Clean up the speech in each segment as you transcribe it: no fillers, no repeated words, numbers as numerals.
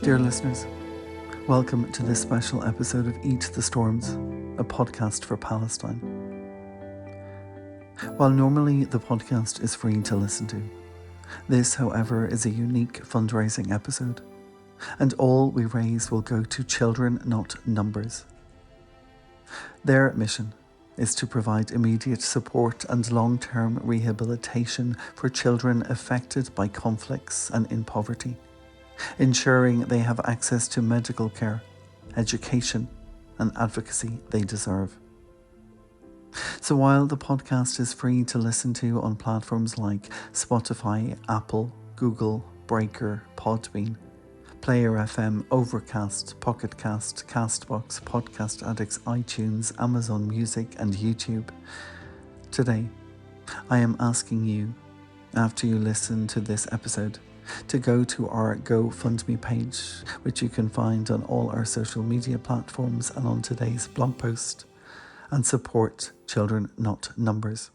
Dear listeners, welcome to this special episode of Eat the Storms, a podcast for Palestine. While normally the podcast is free to listen to, this, however, is a unique fundraising episode, and all we raise will go to Children Not Numbers. Their mission is to provide immediate support and long-term rehabilitation for children affected by conflicts and in poverty, ensuring they have access to medical care, education, and advocacy they deserve. So while the podcast is free to listen to on platforms like Spotify, Apple, Google, Breaker, Podbean, Player FM, Overcast, Pocket Cast, Castbox, Podcast Addicts, iTunes, Amazon Music, and YouTube, today I am asking you, after you listen to this episode, to go to our GoFundMe page, which you can find on all our social media platforms and on today's blog post, and support Children Not Numbers.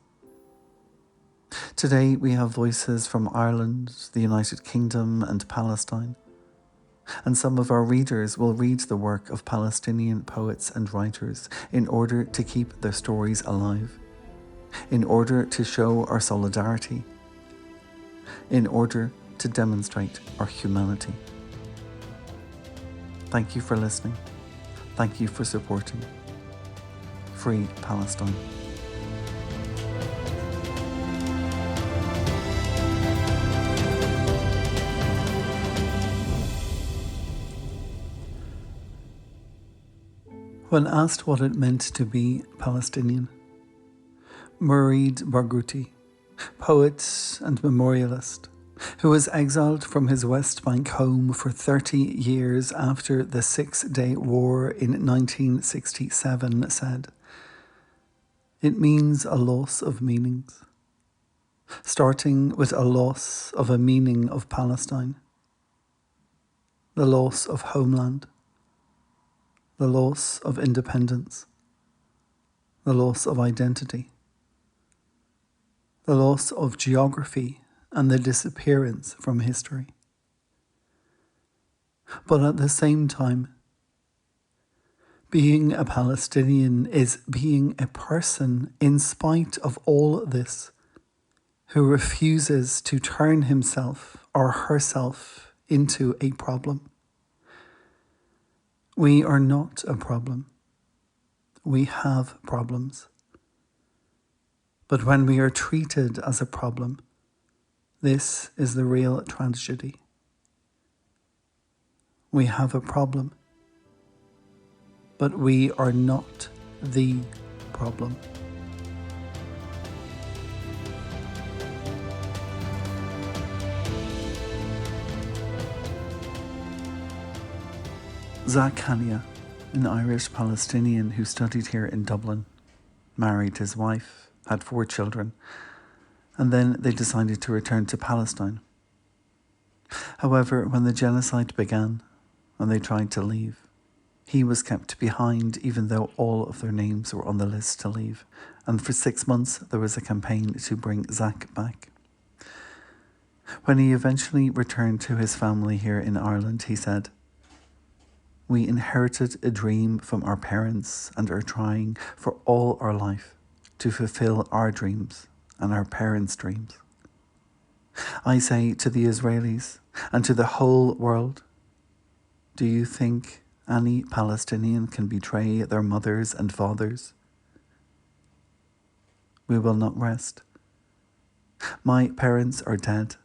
Today we have voices from Ireland, the United Kingdom, and Palestine. And some of our readers will read the work of Palestinian poets and writers in order to keep their stories alive, in order to show our solidarity, in order to demonstrate our humanity. Thank you for listening. Thank you for supporting. Free Palestine. When asked what it meant to be Palestinian, Mourid Barghouti, poet and memorialist, who was exiled from his West Bank home for 30 years after the Six-Day War in 1967, said, "It means a loss of meanings, starting with a loss of a meaning of Palestine, the loss of homeland, the loss of independence, the loss of identity, the loss of geography, and the disappearance from history. But at the same time, being a Palestinian is being a person in spite of all this, who refuses to turn himself or herself into a problem. We are not a problem. We have problems. But when we are treated as a problem, this is the real tragedy. We have a problem, but we are not the problem." Zach Hania, an Irish Palestinian who studied here in Dublin, married his wife, had 4 children, and then they decided to return to Palestine. However, when the genocide began and they tried to leave, he was kept behind even though all of their names were on the list to leave. And for 6 months there was a campaign to bring Zach back. When he eventually returned to his family here in Ireland, he said, "We inherited a dream from our parents and are trying for all our life to fulfill our dreams and our parents' dreams. I say to the Israelis and to the whole world, do you think any Palestinian can betray their mothers and fathers? We will not rest. My parents are dead,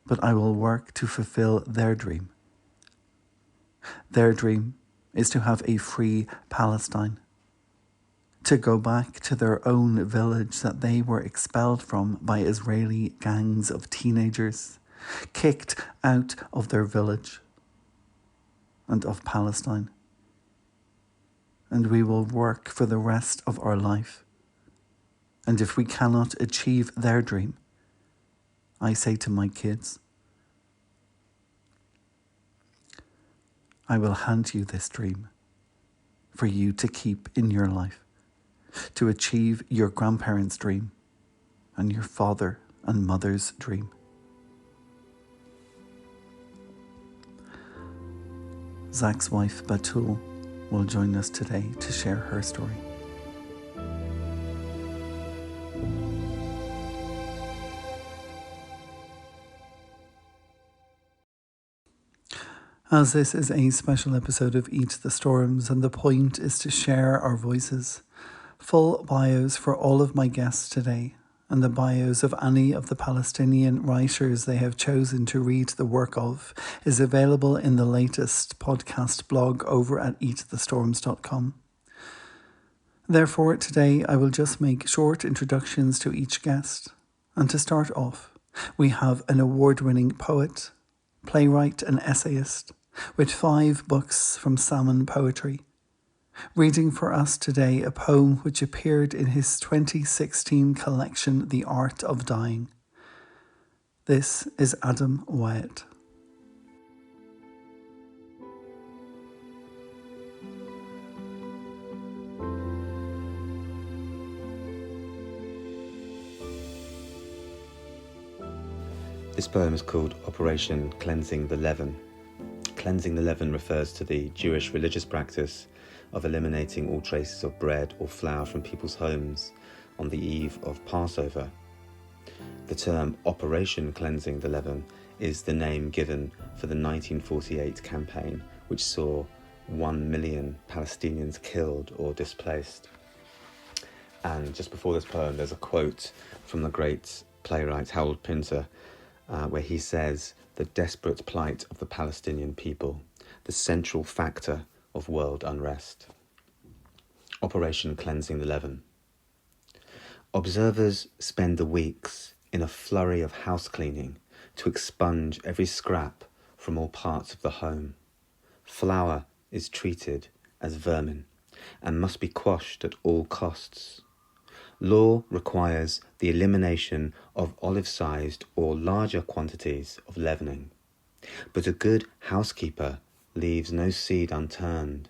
but I will work to fulfill their dream. Their dream is to have a free Palestine, to go back to their own village that they were expelled from by Israeli gangs of teenagers, kicked out of their village and of Palestine. And we will work for the rest of our life. And if we cannot achieve their dream, I say to my kids, I will hand you this dream for you to keep in your life, to achieve your grandparents' dream and your father and mother's dream." Zach's wife Batul, will join us today to share her story. As this is a special episode of Eat the Storms, and the point is to share our voices. Full bios for all of my guests today, and the bios of any of the Palestinian writers they have chosen to read the work of, is available in the latest podcast blog over at eatthestorms.com. Therefore, today I will just make short introductions to each guest. And to start off, we have an award-winning poet, playwright and essayist, with 5 books from Salmon Poetry, reading for us today a poem which appeared in his 2016 collection, The Art of Dying. This is Adam Wyatt. This poem is called Operation Cleansing the Leaven. Cleansing the leaven refers to the Jewish religious practice of eliminating all traces of bread or flour from people's homes on the eve of Passover. The term Operation Cleansing the Leaven is the name given for the 1948 campaign, which saw 1 million Palestinians killed or displaced. And just before this poem, there's a quote from the great playwright Harold Pinter, where he says, "The desperate plight of the Palestinian people, the central factor of world unrest." Operation Cleansing the Leaven. Observers spend the weeks in a flurry of house cleaning to expunge every scrap from all parts of the home. Flour is treated as vermin and must be quashed at all costs. Law requires the elimination of olive-sized or larger quantities of leavening. But a good housekeeper leaves no seed unturned.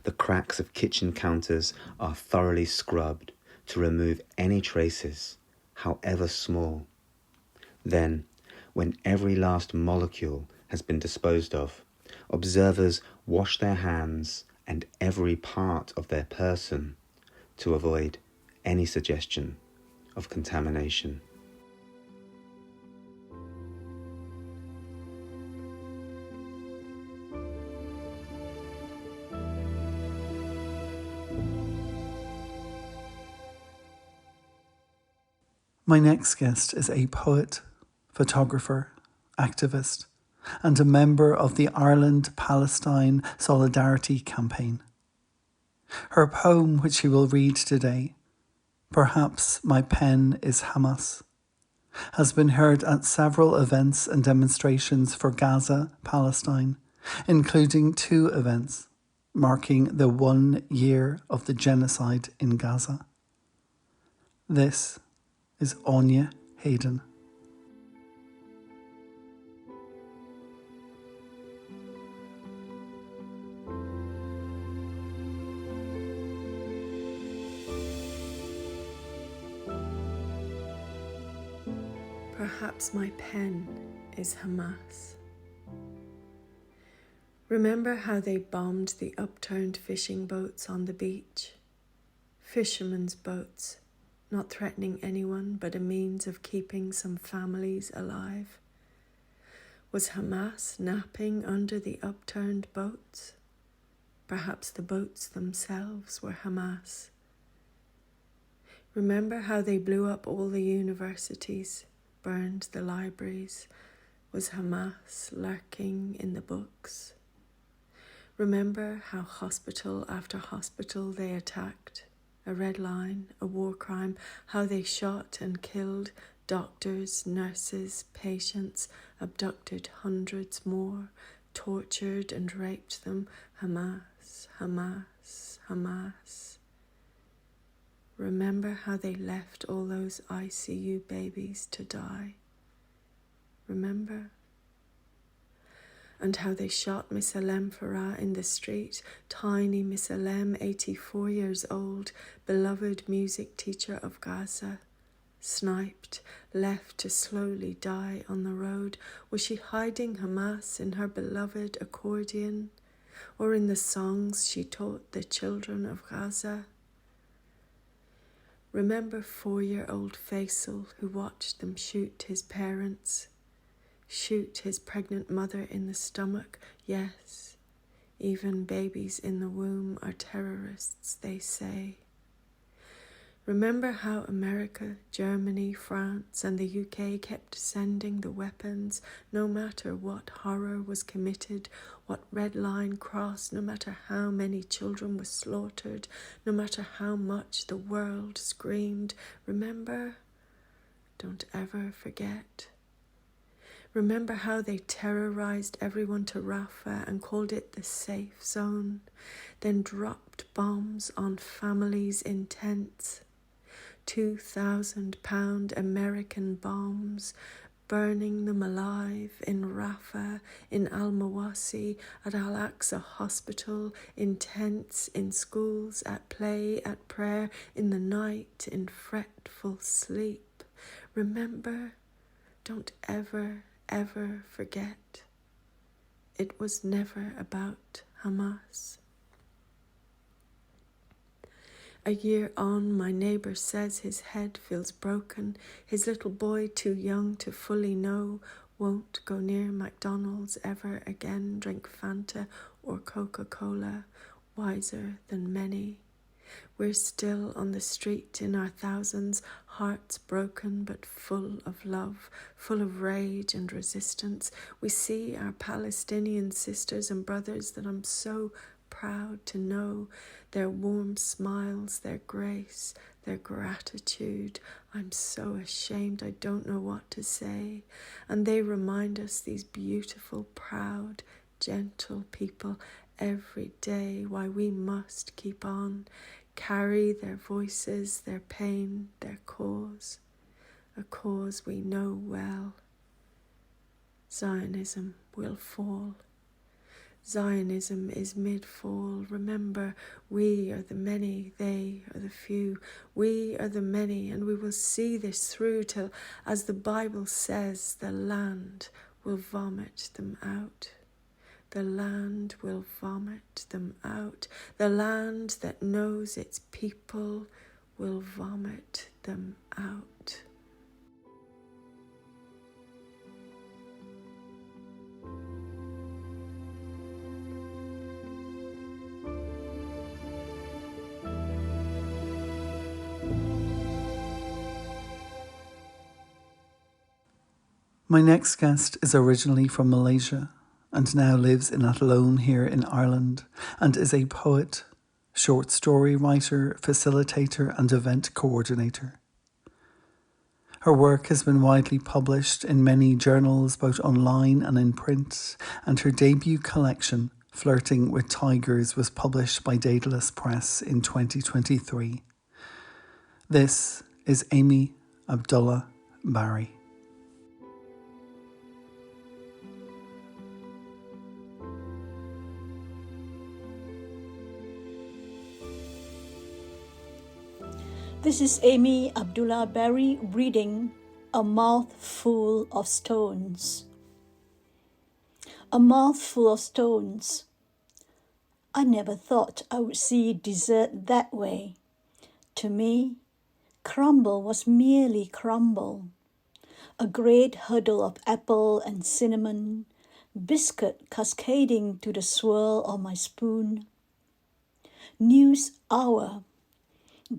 The cracks of kitchen counters are thoroughly scrubbed to remove any traces, however small. Then, when every last molecule has been disposed of, observers wash their hands and every part of their person to avoid any suggestion of contamination. My next guest is a poet, photographer, activist, and a member of the Ireland-Palestine Solidarity Campaign. Her poem, which she will read today, Perhaps My Pen is Hamas, has been heard at several events and demonstrations for Gaza, Palestine, including 2 events marking the 1 year of the genocide in Gaza. This is Anya Hayden. Perhaps my pen is Hamas. Remember how they bombed the upturned fishing boats on the beach? Fishermen's boats, not threatening anyone but a means of keeping some families alive. Was Hamas napping under the upturned boats? Perhaps the boats themselves were Hamas. Remember how they blew up all the universities, burned the libraries? Was Hamas lurking in the books? Remember how hospital after hospital they attacked? A red line, a war crime, how they shot and killed doctors, nurses, patients, abducted hundreds more, tortured and raped them. Hamas, Hamas, Hamas. Remember how they left all those ICU babies to die? Remember? And how they shot Miss Alem Farah in the street, tiny Miss Alem, 84 years old, beloved music teacher of Gaza, sniped, left to slowly die on the road. Was she hiding Hamas in her beloved accordion? or in the songs she taught the children of Gaza. Remember 4-year-old Faisal who watched them shoot his parents, shoot his pregnant mother in the stomach. Yes, even babies in the womb are terrorists, they say. Remember how America, Germany, France, and the UK kept sending the weapons no matter what horror was committed, what red line crossed, no matter how many children were slaughtered, no matter how much the world screamed. Remember? Don't ever forget. Remember how they terrorized everyone to Rafah and called it the safe zone, then dropped bombs on families in tents. 2,000-pound American bombs, burning them alive in Rafah, in Al-Mawasi, at Al-Aqsa Hospital, in tents, in schools, at play, at prayer, in the night, in fretful sleep. Remember, don't ever, ever forget. It was never about Hamas. A year on, my neighbour says his head feels broken. His little boy, too young to fully know, won't go near McDonald's ever again, drink Fanta or Coca-Cola, wiser than many. We're still on the street in our thousands, hearts broken but full of love, full of rage and resistance. We see our Palestinian sisters and brothers that I'm so proud to know, their warm smiles, their grace, their gratitude. I'm so ashamed, I don't know what to say. And they remind us, these beautiful, proud, gentle people, every day why we must keep on, carry their voices, their pain, their cause, a cause we know well. Zionism will fall. Zionism is mid-fall. Remember, we are the many, they are the few. We are the many, and we will see this through till, as the Bible says, the land will vomit them out. The land will vomit them out. The land that knows its people will vomit them out. My next guest is originally from Malaysia and now lives in Athlone here in Ireland and is a poet, short story writer, facilitator and event coordinator. Her work has been widely published in many journals, both online and in print, and her debut collection, Flirting with Tigers, was published by Daedalus Press in 2023. This is Amy Abdullah Barry. This is Amy Abdullah Barry reading A Mouthful of Stones. A mouthful of stones. I never thought I would see dessert that way. To me, crumble was merely crumble. A great hurdle of apple and cinnamon, biscuit cascading to the swirl of my spoon. News hour.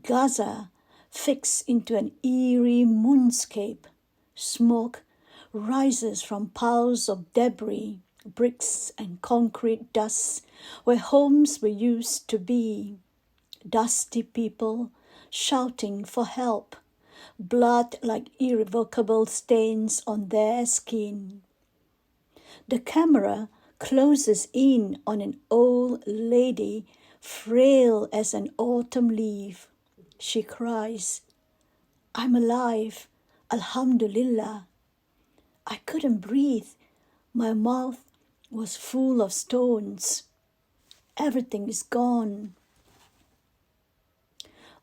Gaza fixed into an eerie moonscape. Smoke rises from piles of debris, bricks and concrete dust where homes were used to be. Dusty people shouting for help, blood like irrevocable stains on their skin. The camera closes in on an old lady, frail as an autumn leaf. She cries, "I'm alive, Alhamdulillah." I couldn't breathe. My mouth was full of stones. Everything is gone.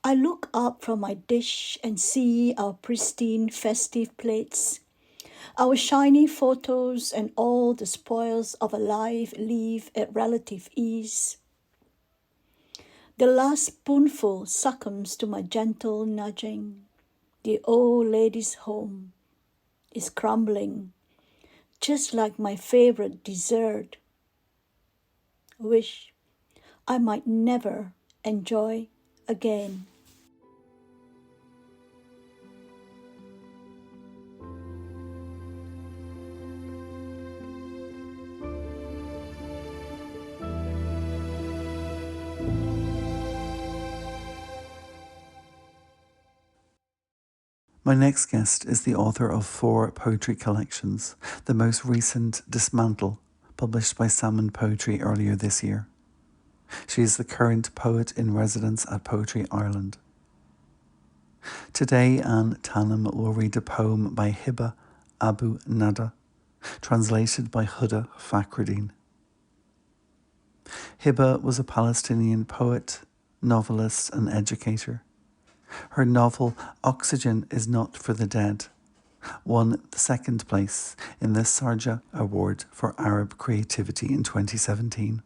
I look up from my dish and see our pristine festive plates. Our shiny photos and all the spoils of a life leave at relative ease. The last spoonful succumbs to my gentle nudging. The old lady's home is crumbling, just like my favorite dessert. Wish I might never enjoy again. My next guest is the author of 4 poetry collections, the most recent Dismantle, published by Salmon Poetry earlier this year. She is the current poet in residence at Poetry Ireland. Today, Anne Tanham will read a poem by Hiba Abu Nada, translated by Huda Fakhruddin. Hiba was a Palestinian poet, novelist and educator. Her novel Oxygen is Not for the Dead won the 2nd place in the Sarja Award for Arab Creativity in 2017.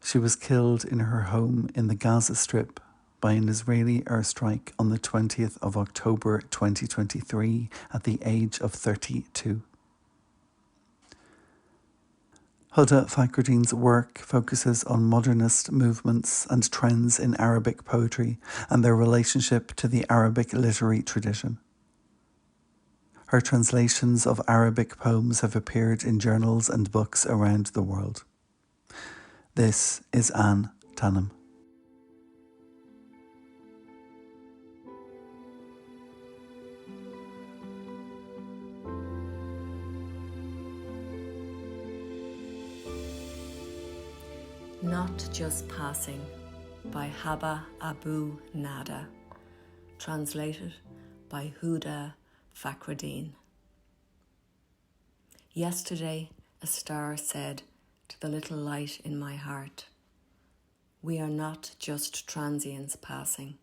She was killed in her home in the Gaza Strip by an Israeli airstrike on the 20th of October 2023 at the age of 32. Huda Fakhruddin's work focuses on modernist movements and trends in Arabic poetry and their relationship to the Arabic literary tradition. Her translations of Arabic poems have appeared in journals and books around the world. This is Anne Tanham. Not Just Passing by Hiba Abu Nada, translated by Huda Fakhruddin. Yesterday, a star said to the little light in my heart, "We are not just transients passing.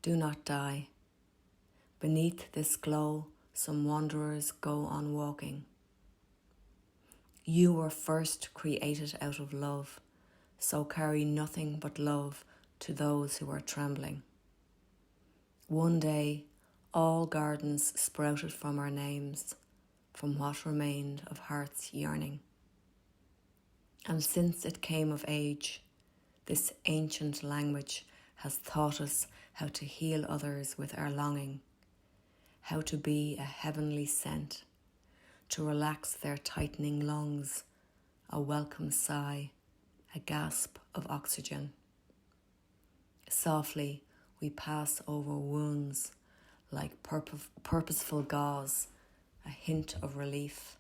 Do not die. Beneath this glow, some wanderers go on walking. You were first created out of love, so carry nothing but love to those who are trembling. One day, all gardens sprouted from our names, from what remained of heart's yearning. And since it came of age, this ancient language has taught us how to heal others with our longing, how to be a heavenly scent, to relax their tightening lungs, a welcome sigh, a gasp of oxygen. Softly, we pass over wounds like purposeful gauze, a hint of relief,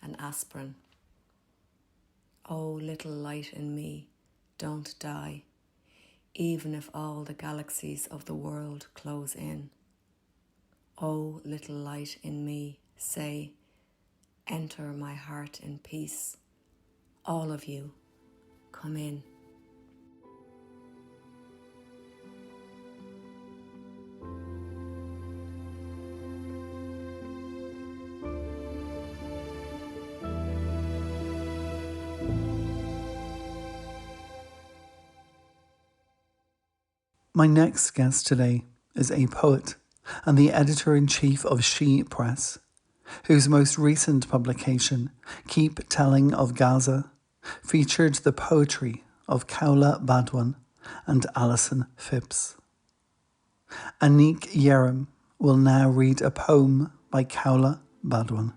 an aspirin. Oh, little light in me, don't die, even if all the galaxies of the world close in. Oh, little light in me, say, enter my heart in peace. All of you, come in. My next guest today is a poet and the editor-in-chief of She Press, whose most recent publication, Keep Telling of Gaza, featured the poetry of Kaula Badwan and Alison Phipps. Anik Yerem will now read a poem by Kaula Badwan.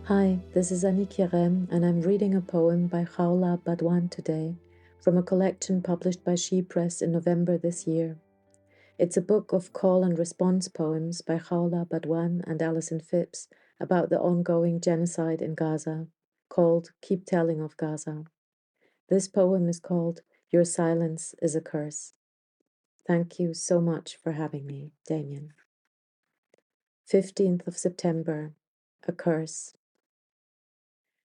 Hi, this is Anik Yerem, and I'm reading a poem by Kaula Badwan today from a collection published by She Press in November this year. It's a book of call and response poems by Kaula Badwan and Alison Phipps about the ongoing genocide in Gaza, called Keep Telling of Gaza. This poem is called Your Silence is a Curse. Thank you so much for having me, Damien. 15th of September, a curse.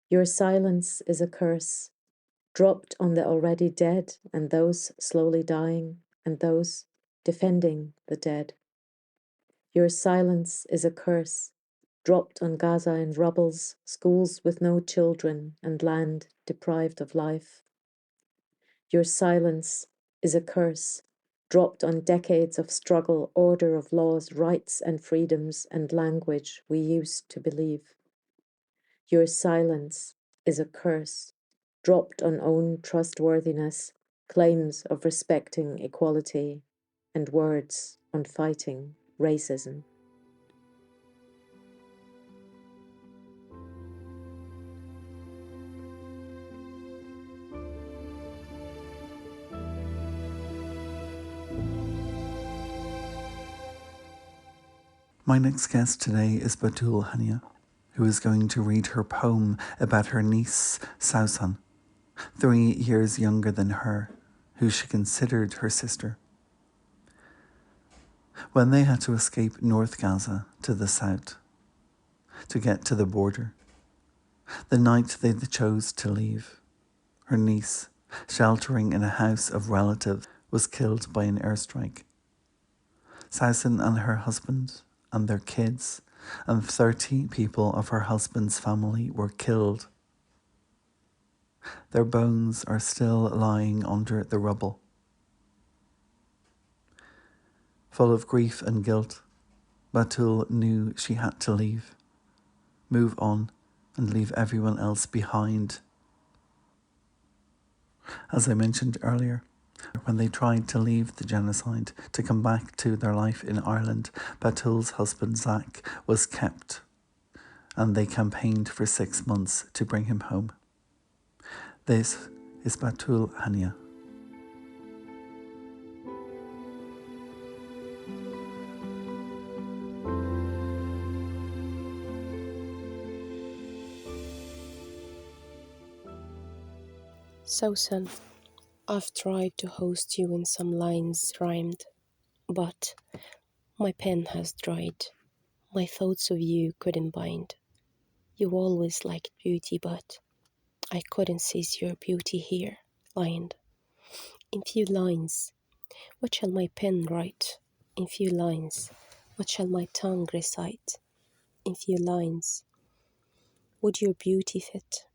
Your silence is a curse, dropped on the already dead and those slowly dying and those defending the dead. Your silence is a curse, dropped on Gaza in rubbles, schools with no children and land deprived of life. Your silence is a curse, dropped on decades of struggle, order of laws, rights and freedoms and language we used to believe. Your silence is a curse, dropped on own trustworthiness, claims of respecting equality, and words on fighting racism. My next guest today is Batul Hania, who is going to read her poem about her niece, Sausan, 3 years younger than her, who she considered her sister. When they had to escape North Gaza to the south, to get to the border, the night they chose to leave, her niece, sheltering in a house of relatives, was killed by an airstrike. Sausan and her husband and their kids and 30 people of her husband's family were killed. Their bones are still lying under the rubble. Full of grief and guilt, Batul knew she had to leave, move on and leave everyone else behind. As I mentioned earlier, when they tried to leave the genocide to come back to their life in Ireland, Batul's husband Zach was kept, and they campaigned for 6 months to bring him home. This is Batul Hania. Sausan, I've tried to host you in some lines rhymed, but my pen has dried. My thoughts of you couldn't bind. You always liked beauty, but I couldn't seize your beauty here, lined. In few lines, what shall my pen write? In few lines, what shall my tongue recite? In few lines, would your beauty fit?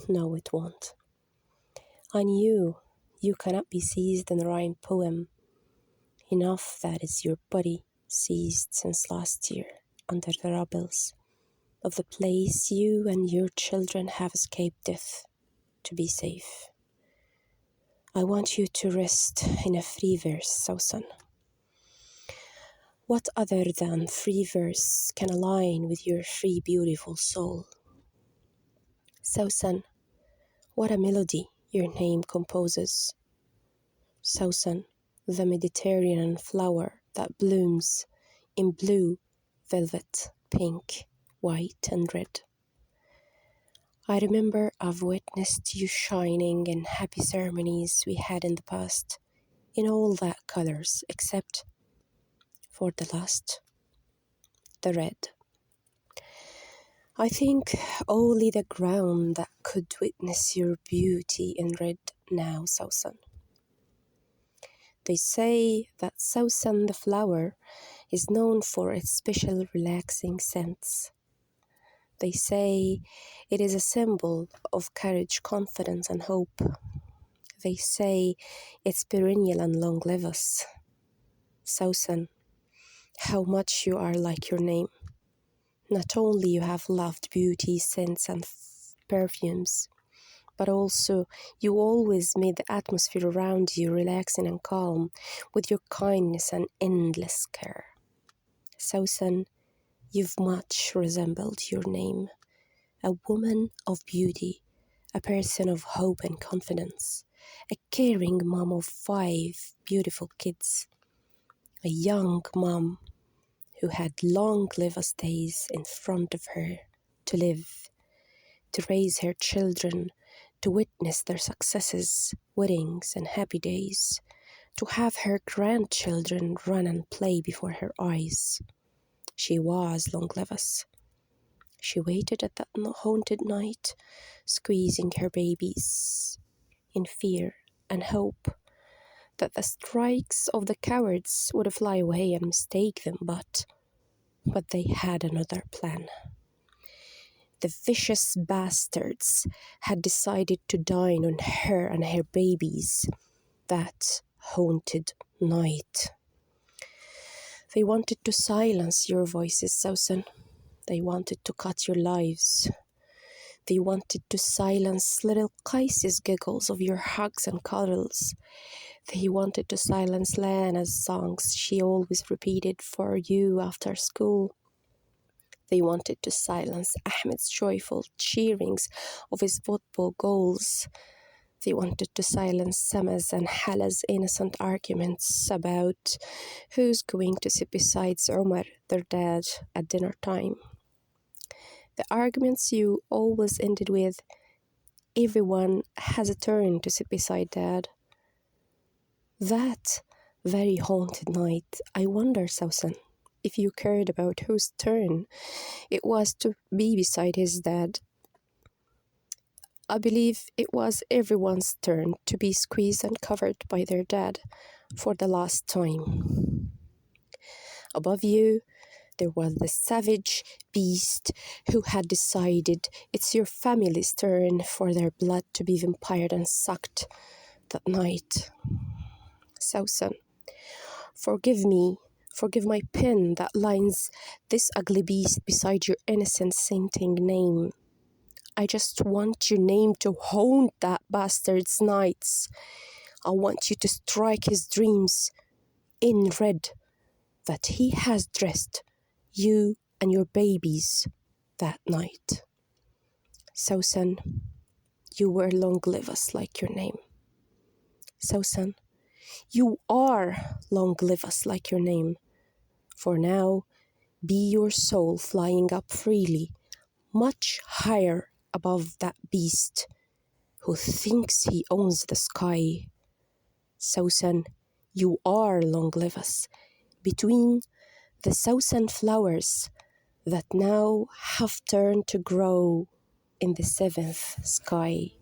No, it won't. I knew you cannot be seized in a rhyme poem. Enough that is your body seized since last year under the rubbles of the place you and your children have escaped death to be safe. I want you to rest in a free verse, Sausan. What other than free verse can align with your free, beautiful soul? Sausan, what a melody your name composes. Sausan, the Mediterranean flower that blooms in blue, velvet, pink, white and red. I remember I've witnessed you shining in happy ceremonies we had in the past, in all that colors except for the last, the red. I think only the ground that could witness your beauty in red now, Sausan. They say that Sausan the flower is known for its special relaxing scents. They say it is a symbol of courage, confidence and hope. They say it's perennial and long-livous. Sausan, how much you are like your name. Not only you have loved beauty, scents and perfumes, but also you always made the atmosphere around you relaxing and calm with your kindness and endless care. Sausan, you've much resembled your name. A woman of beauty, a person of hope and confidence, a caring mom of 5 beautiful kids, a young mom who had long-lived days in front of her to live, to raise her children, to witness their successes, weddings and happy days, to have her grandchildren run and play before her eyes. She was long-lived. She waited at that haunted night, squeezing her babies in fear and hope that the strikes of the cowards would fly away and mistake them, but they had another plan. The vicious bastards had decided to dine on her and her babies that haunted night. They wanted to silence your voices, Susan. They wanted to cut your lives. They wanted to silence little Kaise's giggles of your hugs and cuddles. They wanted to silence Lena's songs she always repeated for you after school. They wanted to silence Ahmed's joyful cheerings of his football goals. They wanted to silence Sama's and Hala's innocent arguments about who's going to sit beside Omar, their dad, at dinner time. The arguments you always ended with, everyone has a turn to sit beside dad. That very haunted night, I wonder, Susan, if you cared about whose turn it was to be beside his dad. I believe it was everyone's turn to be squeezed and covered by their dad for the last time. Above you, there was the savage beast who had decided it's your family's turn for their blood to be vampired and sucked that night. Susan, forgive me, forgive my pen that lines this ugly beast beside your innocent sainting name. I just want your name to haunt that bastard's nights. I want you to strike his dreams in red that he has dressed you and your babies that night. Susan, you were long live us like your name. Susan, you are long live us like your name. For now, be your soul flying up freely, much higher above that beast who thinks he owns the sky. Susan, you are long live us between the Susan flowers that now have turned to grow in the seventh sky.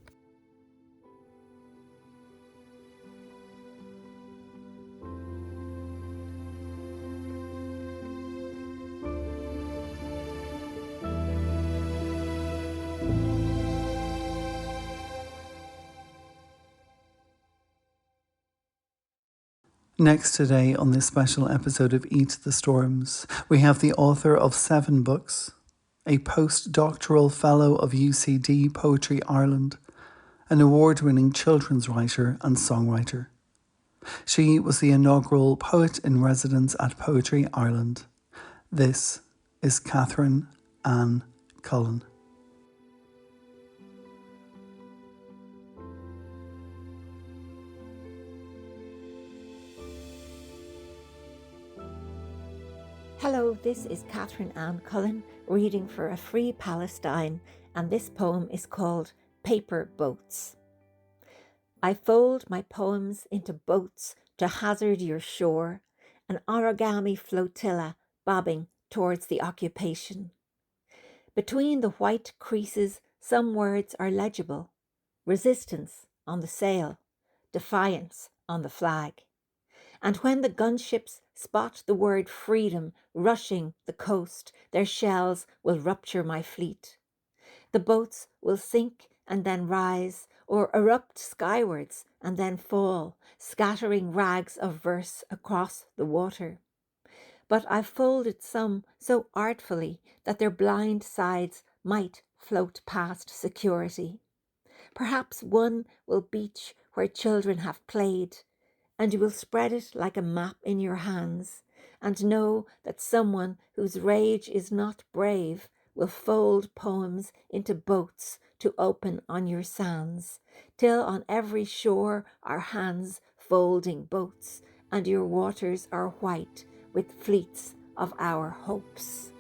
Next today on this special episode of Eat the Storms, we have the author of 7 books, a postdoctoral fellow of UCD Poetry Ireland, an award-winning children's writer and songwriter. She was the inaugural Poet in Residence at Poetry Ireland. This is Catherine Ann Cullen. Hello, this is Catherine Ann Cullen reading for A Free Palestine, and this poem is called Paper Boats. I fold my poems into boats to hazard your shore, an origami flotilla bobbing towards the occupation. Between the white creases, some words are legible: resistance on the sail, defiance on the flag. And when the gunships spot the word freedom rushing the coast, their shells will rupture my fleet. The boats will sink and then rise, or erupt skywards and then fall, scattering rags of verse across the water. But I've folded some so artfully that their blind sides might float past security. Perhaps one will beach where children have played, and you will spread it like a map in your hands, and know that someone whose rage is not brave will fold poems into boats to open on your sands, till on every shore are hands folding boats, and your waters are white with fleets of our hopes.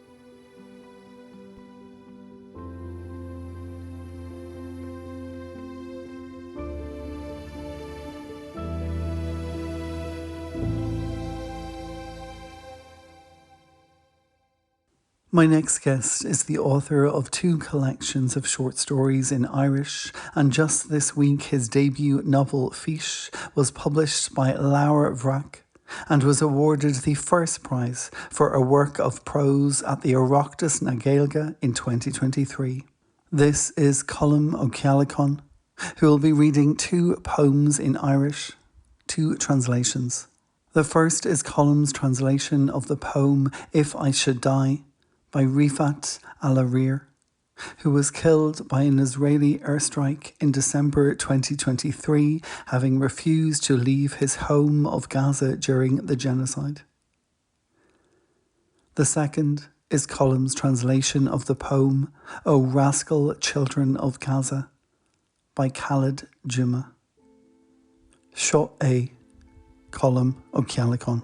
My next guest is the author of 2 collections of short stories in Irish, and just this week his debut novel Fish was published by Laura Vrack and was awarded the first prize for a work of prose at the Oireachtas na Gaeilge in 2023. This is Colm O'Ceallaigh, who will be reading 2 poems in Irish, 2 translations. The first is Colm's translation of the poem If I Should Die by Rifat Al-Arir, who was killed by an Israeli airstrike in December 2023, having refused to leave his home of Gaza during the genocide. The second is Colm's translation of the poem O Rascal Children of Gaza by Khaled Juma. Seo é Colm O'Ceallaigh.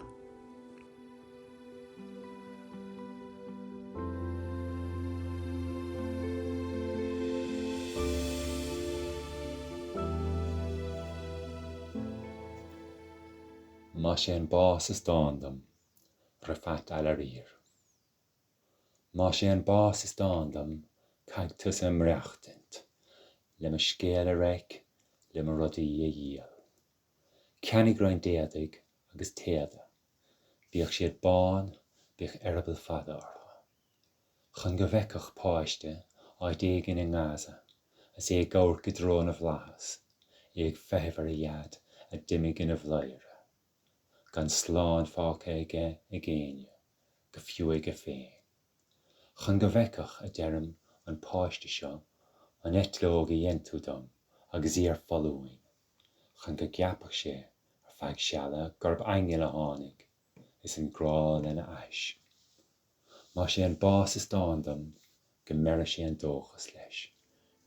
Má sé an bás is dándam, Rifat Al-Arir. Má sé an bás is dándam, cagtus am reachtant, le me scéal a reic, le me rudaí a díal. Ceannig roi'n déadig agus téada, bíoch siad bán, bíoch erbal fada ortha. Chun go bhfeicech páiste á dégin in Gaza, as é gaur gydrón a bhlachas, ag fehefar a iad a dimig in a bhlaire. Gan sláán fáca ige a géine, go fiú ige féin. Chun go bhfeicech a dearm an páiste seo, an etlóg a dhéantú dom, agus íar following. Chun go geapach sé ar feadh seala gurb aingil a tháinig, is an gráil in a ais. Má sé an bás is dándam, go meireadh sé an dóchas leis,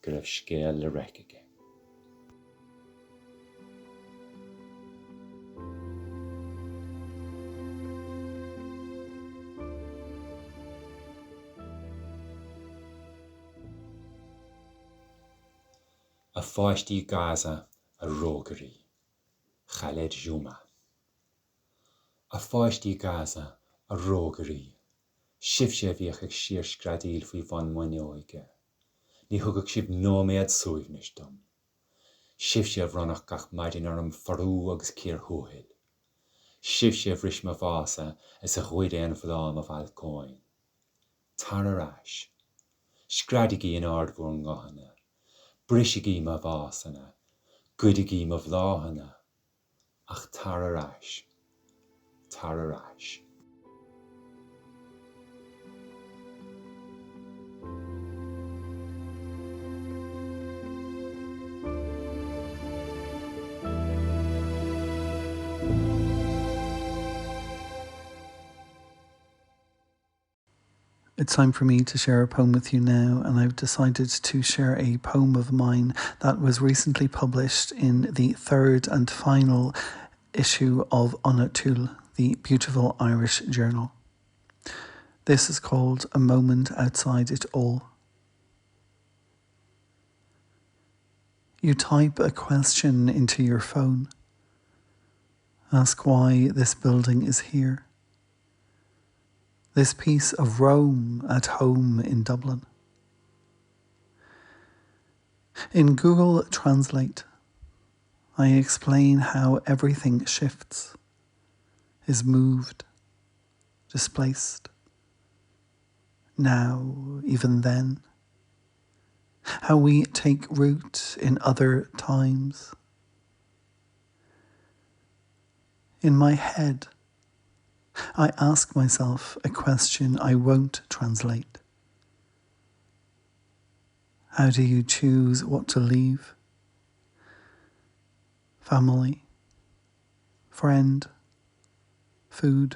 go raibh scéal le reiceige. A fáistí Gaza a rógarí, Khaled Juma. A fáistí Gaza a rógarí, sibh sé bhíoch ag siar scradíl faoi bhan muineoige, ní thugach sibh nóméad suaimhnis dom. Sibh sé bhrannach gach maidin orm farú agus cír thuathil. Sibh sé bhris ma bhása is a ghuide an bhlám a bhalcóin. Tar ar ais, scradigí in ardmhór an gcathanna, brisigí ma bhásanna, goidigí ma bhláhanna, ach tar ar ais, tar ar ais. It's time for me to share a poem with you now, and I've decided to share a poem of mine that was recently published in the 3rd and final issue of Anatul, the beautiful Irish journal. This is called A Moment Outside It All. You type a question into your phone. Ask why this building is here. This piece of Rome at home in Dublin. In Google Translate, I explain how everything shifts, is moved, displaced. Now, even then. How we take root in other times. In my head, I ask myself a question I won't translate. How do you choose what to leave? Family, friend, food,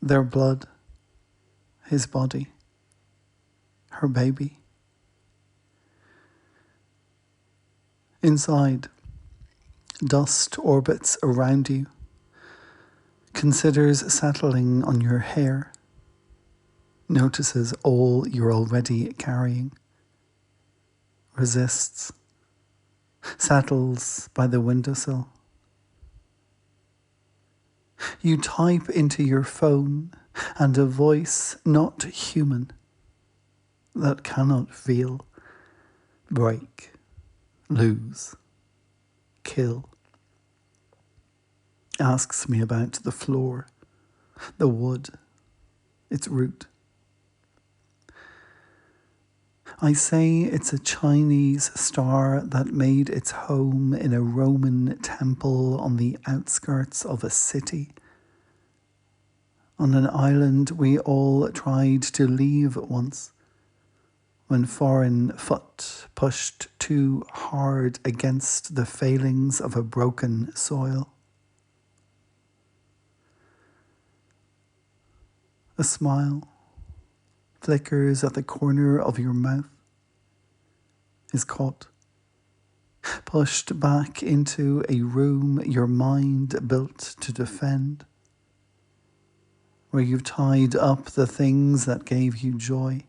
their blood, his body, her baby. Inside, dust orbits around you, considers settling on your hair, notices all you're already carrying, resists, settles by the windowsill. You type into your phone and a voice not human that cannot feel, break, lose, kill. Asks me about the floor, the wood, its root. I say it's a Chinese star that made its home in a Roman temple on the outskirts of a city. On an island we all tried to leave once, when foreign foot pushed too hard against the failings of a broken soil. A smile flickers at the corner of your mouth, is caught, pushed back into a room your mind built to defend, where you've tied up the things that gave you joy.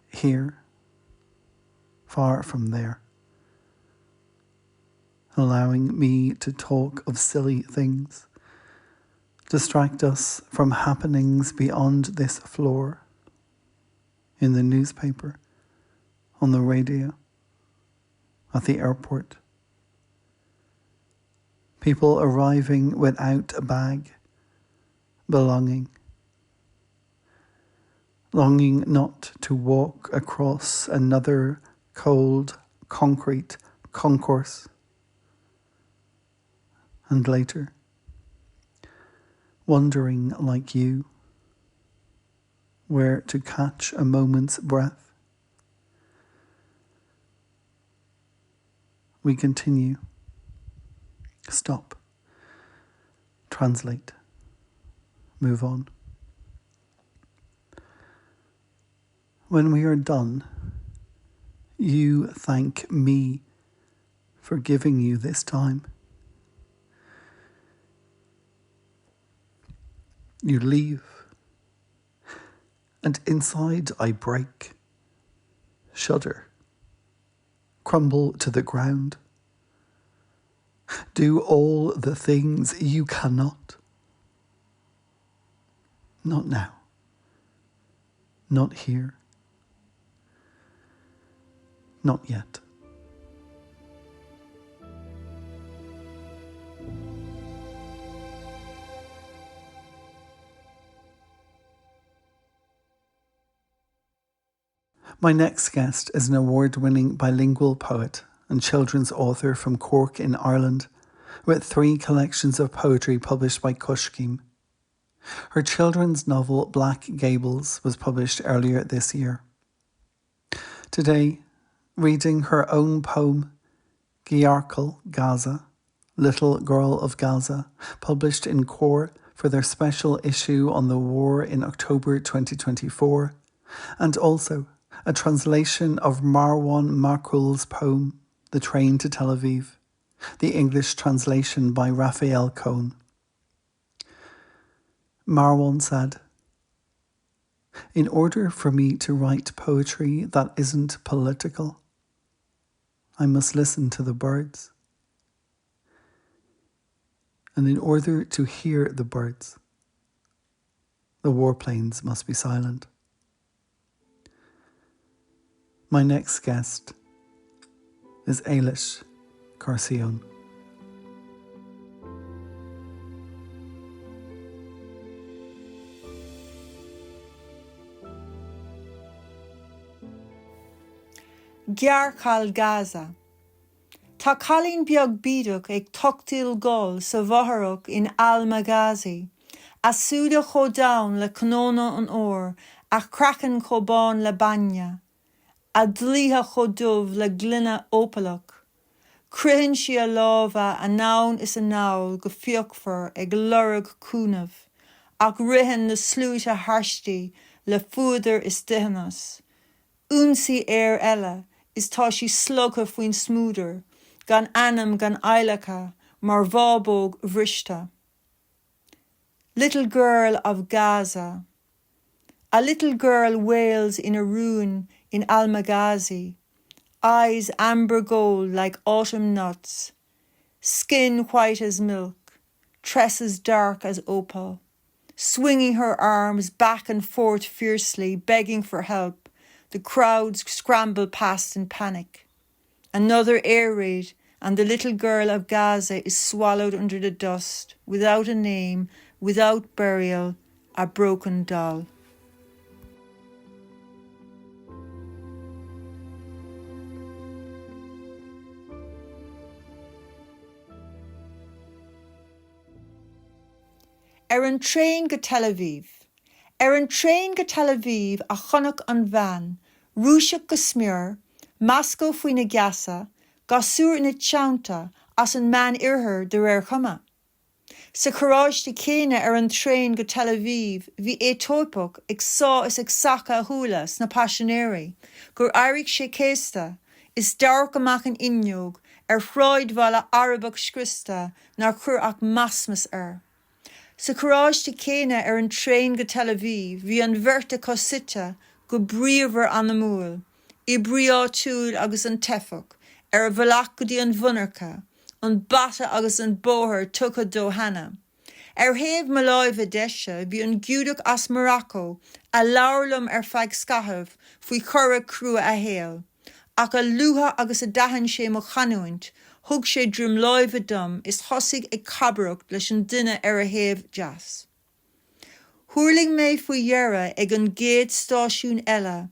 Here, far from there, allowing me to talk of silly things, distract us from happenings beyond this floor, in the newspaper, on the radio, at the airport. People arriving without a bag, belonging, longing not to walk across another cold, concrete concourse. And later, wondering like you, where to catch a moment's breath. We continue, stop, translate, move on. When we are done, you thank me for giving you this time. You leave, and inside I break, shudder, crumble to the ground. Do all the things you cannot. Not now. Not here. Not yet. My next guest is an award-winning bilingual poet and children's author from Cork in Ireland, with 3 collections of poetry published by Cushkim. Her children's novel Black Gables was published earlier this year. Today, reading her own poem, Giarkal Gaza, Little Girl of Gaza, published in Core for their special issue on the war in October 2024, and also a translation of Marwan Makrul's poem, The Train to Tel Aviv, the English translation by Raphael Cohn. Marwan said, "In order for me to write poetry that isn't political, I must listen to the birds. And in order to hear the birds, the warplanes must be silent." My next guest is Eilish Carcion. Giarkal Gaza. Tá Colleen beag bídeach ag tochtail gol sa bhatharach in Al-Maghazi, a súda cho down le canóna an ór, a crackan cho bán le banya, a dlíthe cho dubh le gline ópalach. Crihann si a lábha a naun is a naul go fiocfar ag lorug cúnamh, ach rihan na slúite harstí le fuadar is dihanas. Únsaí eile is tá si slugha faoin smúdar, gan anam gan eilecha, mar bhábóg bhrista. Little girl of Gaza. A little girl wails in a ruin in Al-Maghazi, eyes amber gold like autumn nuts, skin white as milk, tresses dark as opal, swinging her arms back and forth fiercely, begging for help. The crowds scramble past in panic. Another air raid, and the little girl of Gaza is swallowed under the dust, without a name, without burial, a broken doll. An trein go Tel Aviv. An trein go Tel Aviv a chonach an van, rúiseach go smir, Moscow faoin na Gaza, gasúr ina teanta as an man irthir de réir chuma. Sa choráis de céine an trein go Tel Aviv, bhí tópach ag sá is ag sacha a thuúlas na passionéirí, gur éirigh sé céasta, is dar amach an inneog chráidbhile Arabach scrista nar chur ach masmas Sa choráis de céine an trein go Tel Aviv, bhí an bhirrta cosite go bríomhar an na múl, I briá túil agus an tefach, a bhleach go dtí an bhunarcha, an bata agus an bóthir tucha dó hana. Thaobh maláimhe deise, bhí an giúdach as Morocco, a leabharlam feadh scathamh faoi chora crua a héal. Ach a luha agus a dahan sé mo chanúint, thug sé drum láimhe dom is thosaigh ag cabarocht leis an duine a thaobh jazz. Thuirling mé faoi dhearra ag an géad stáisiún eile,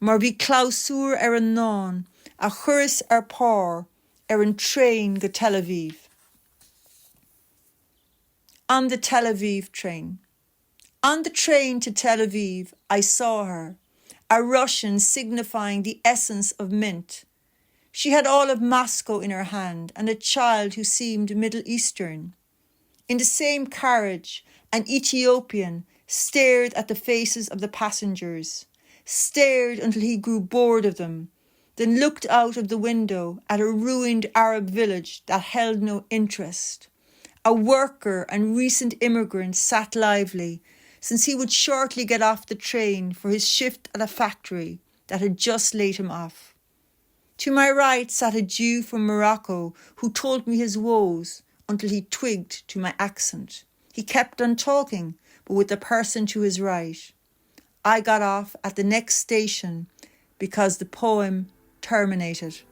mar bhí clásúr an nán, a churas pár an trein go Tel Aviv. On the Tel Aviv train. On the train to Tel Aviv, I saw her, a Russian signifying the essence of mint. She had all of Moscow in her hand and a child who seemed Middle Eastern. In the same carriage, an Ethiopian stared at the faces of the passengers, stared until he grew bored of them, then looked out of the window at a ruined Arab village that held no interest. A worker and recent immigrant sat lively, since he would shortly get off the train for his shift at a factory that had just laid him off. To my right sat a Jew from Morocco who told me his woes until he twigged to my accent. He kept on talking, but with the person to his right. I got off at the next station because the poem terminated.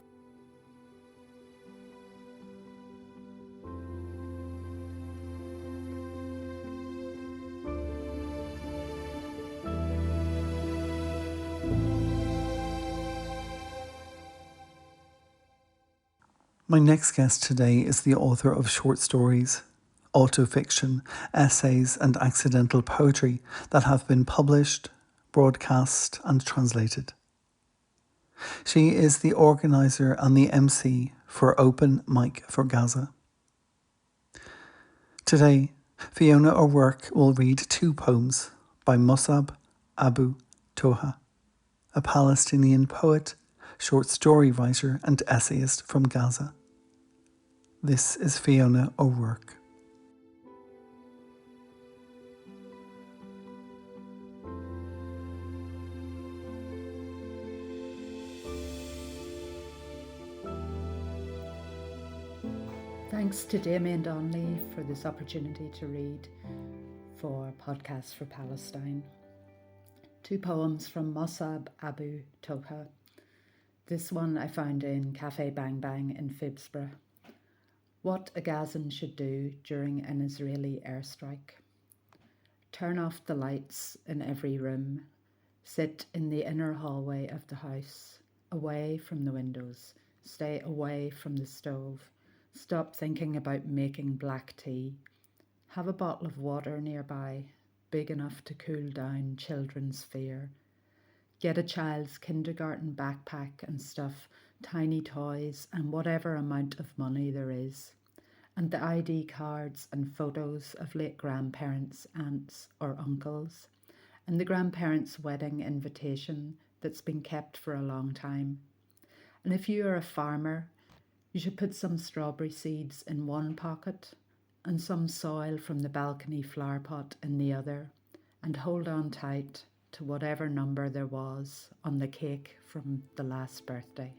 My next guest today is the author of short stories, autofiction, essays and accidental poetry that have been published, broadcast and translated. She is the organiser and the MC for Open Mic for Gaza. Today, Fiona O'Rourke will read two poems by Musab Abu Toha, a Palestinian poet, short story writer and essayist from Gaza. This is Fiona O'Rourke. Thanks to Damien Donnelly for this opportunity to read for Podcasts for Palestine. Two poems from Musab Abu Toha. This one I found in Cafe Bang Bang in Phibsborough. What a Gazan should do during an Israeli airstrike. Turn off the lights in every room. Sit in the inner hallway of the house, away from the windows. Stay away from the stove. Stop thinking about making black tea. Have a bottle of water nearby, big enough to cool down children's fear. Get a child's kindergarten backpack and stuff tiny toys and whatever amount of money there is, and the ID cards and photos of late grandparents, aunts or uncles, and the grandparents' wedding invitation that's been kept for a long time. And if you are a farmer, you should put some strawberry seeds in one pocket and some soil from the balcony flower pot in the other, and hold on tight to whatever number there was on the cake from the last birthday.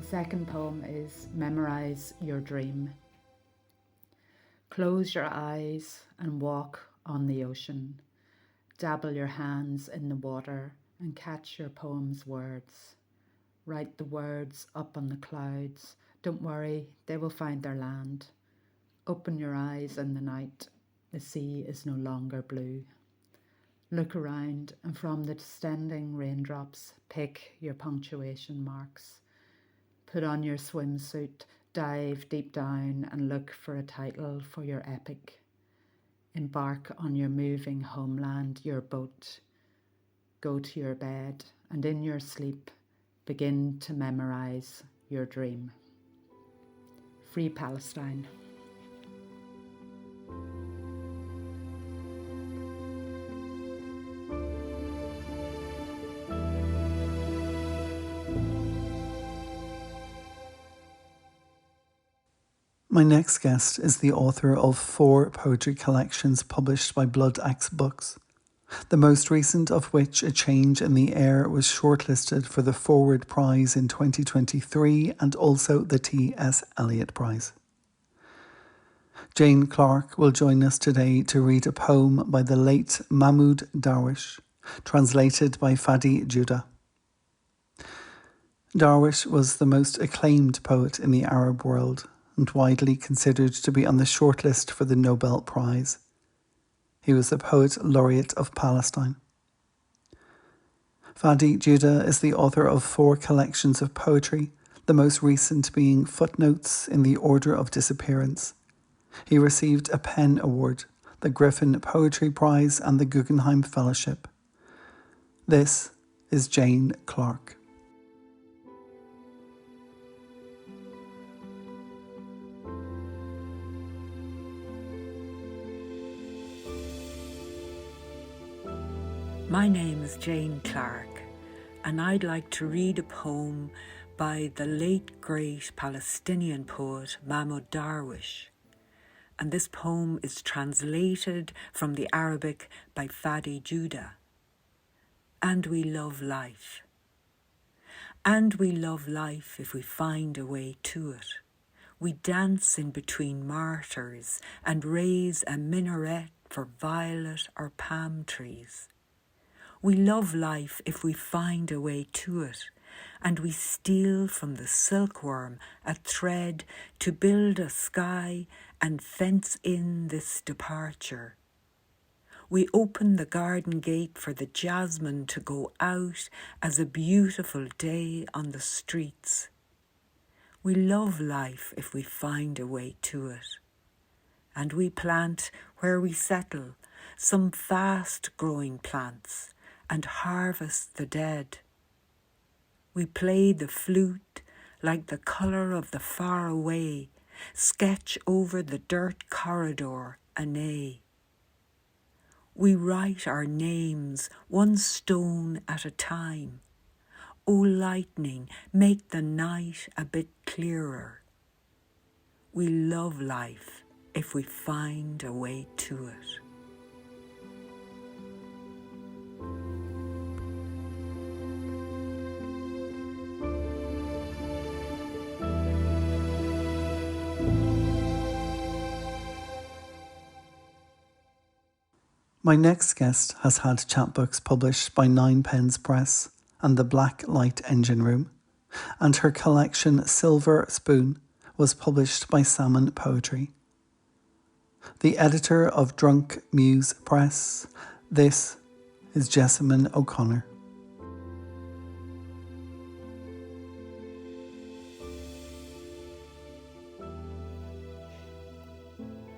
second poem is Memorize Your Dream. Close your eyes and walk on the ocean. Dabble your hands in the water and catch your poem's words. Write the words up on the clouds. Don't worry, they will find their land. Open your eyes in the night. The sea is no longer blue. Look around and from the descending raindrops, pick your punctuation marks. Put on your swimsuit, dive deep down and look for a title for your epic. Embark on your moving homeland, your boat. Go to your bed and in your sleep, begin to memorize your dream. Free Palestine. My next guest is the author of 4 poetry collections published by Blood Axe Books, the most recent of which, A Change in the Air, was shortlisted for the Forward Prize in 2023 and also the T.S. Eliot Prize. Jane Clark will join us today to read a poem by the late Mahmoud Darwish, translated by Fadi Judah. Darwish was the most acclaimed poet in the Arab world and widely considered to be on the shortlist for the Nobel Prize. He was the Poet Laureate of Palestine. Fadi Judah is the author of 4 collections of poetry, the most recent being Footnotes in the Order of Disappearance. He received a PEN Award, the Griffin Poetry Prize and the Guggenheim Fellowship. This is Jane Clark. My name is Jane Clark, and I'd like to read a poem by the late great Palestinian poet Mahmoud Darwish. And this poem is translated from the Arabic by Fadi Judah. And we love life. And we love life if we find a way to it. We dance in between martyrs and raise a minaret for violet or palm trees. We love life if we find a way to it, and we steal from the silkworm a thread to build a sky and fence in this departure. We open the garden gate for the jasmine to go out as a beautiful day on the streets. We love life if we find a way to it, and we plant where we settle some fast-growing plants and harvest the dead. We play the flute like the colour of the far away, sketch over the dirt corridor a nay. We write our names one stone at a time. O lightning, make the night a bit clearer. We love life if we find a way to it. My next guest has had chapbooks published by Nine Pens Press and the Black Light Engine Room, and her collection Silver Spoon was published by Salmon Poetry. The editor of Drunk Muse Press, this is Jessamine O'Connor.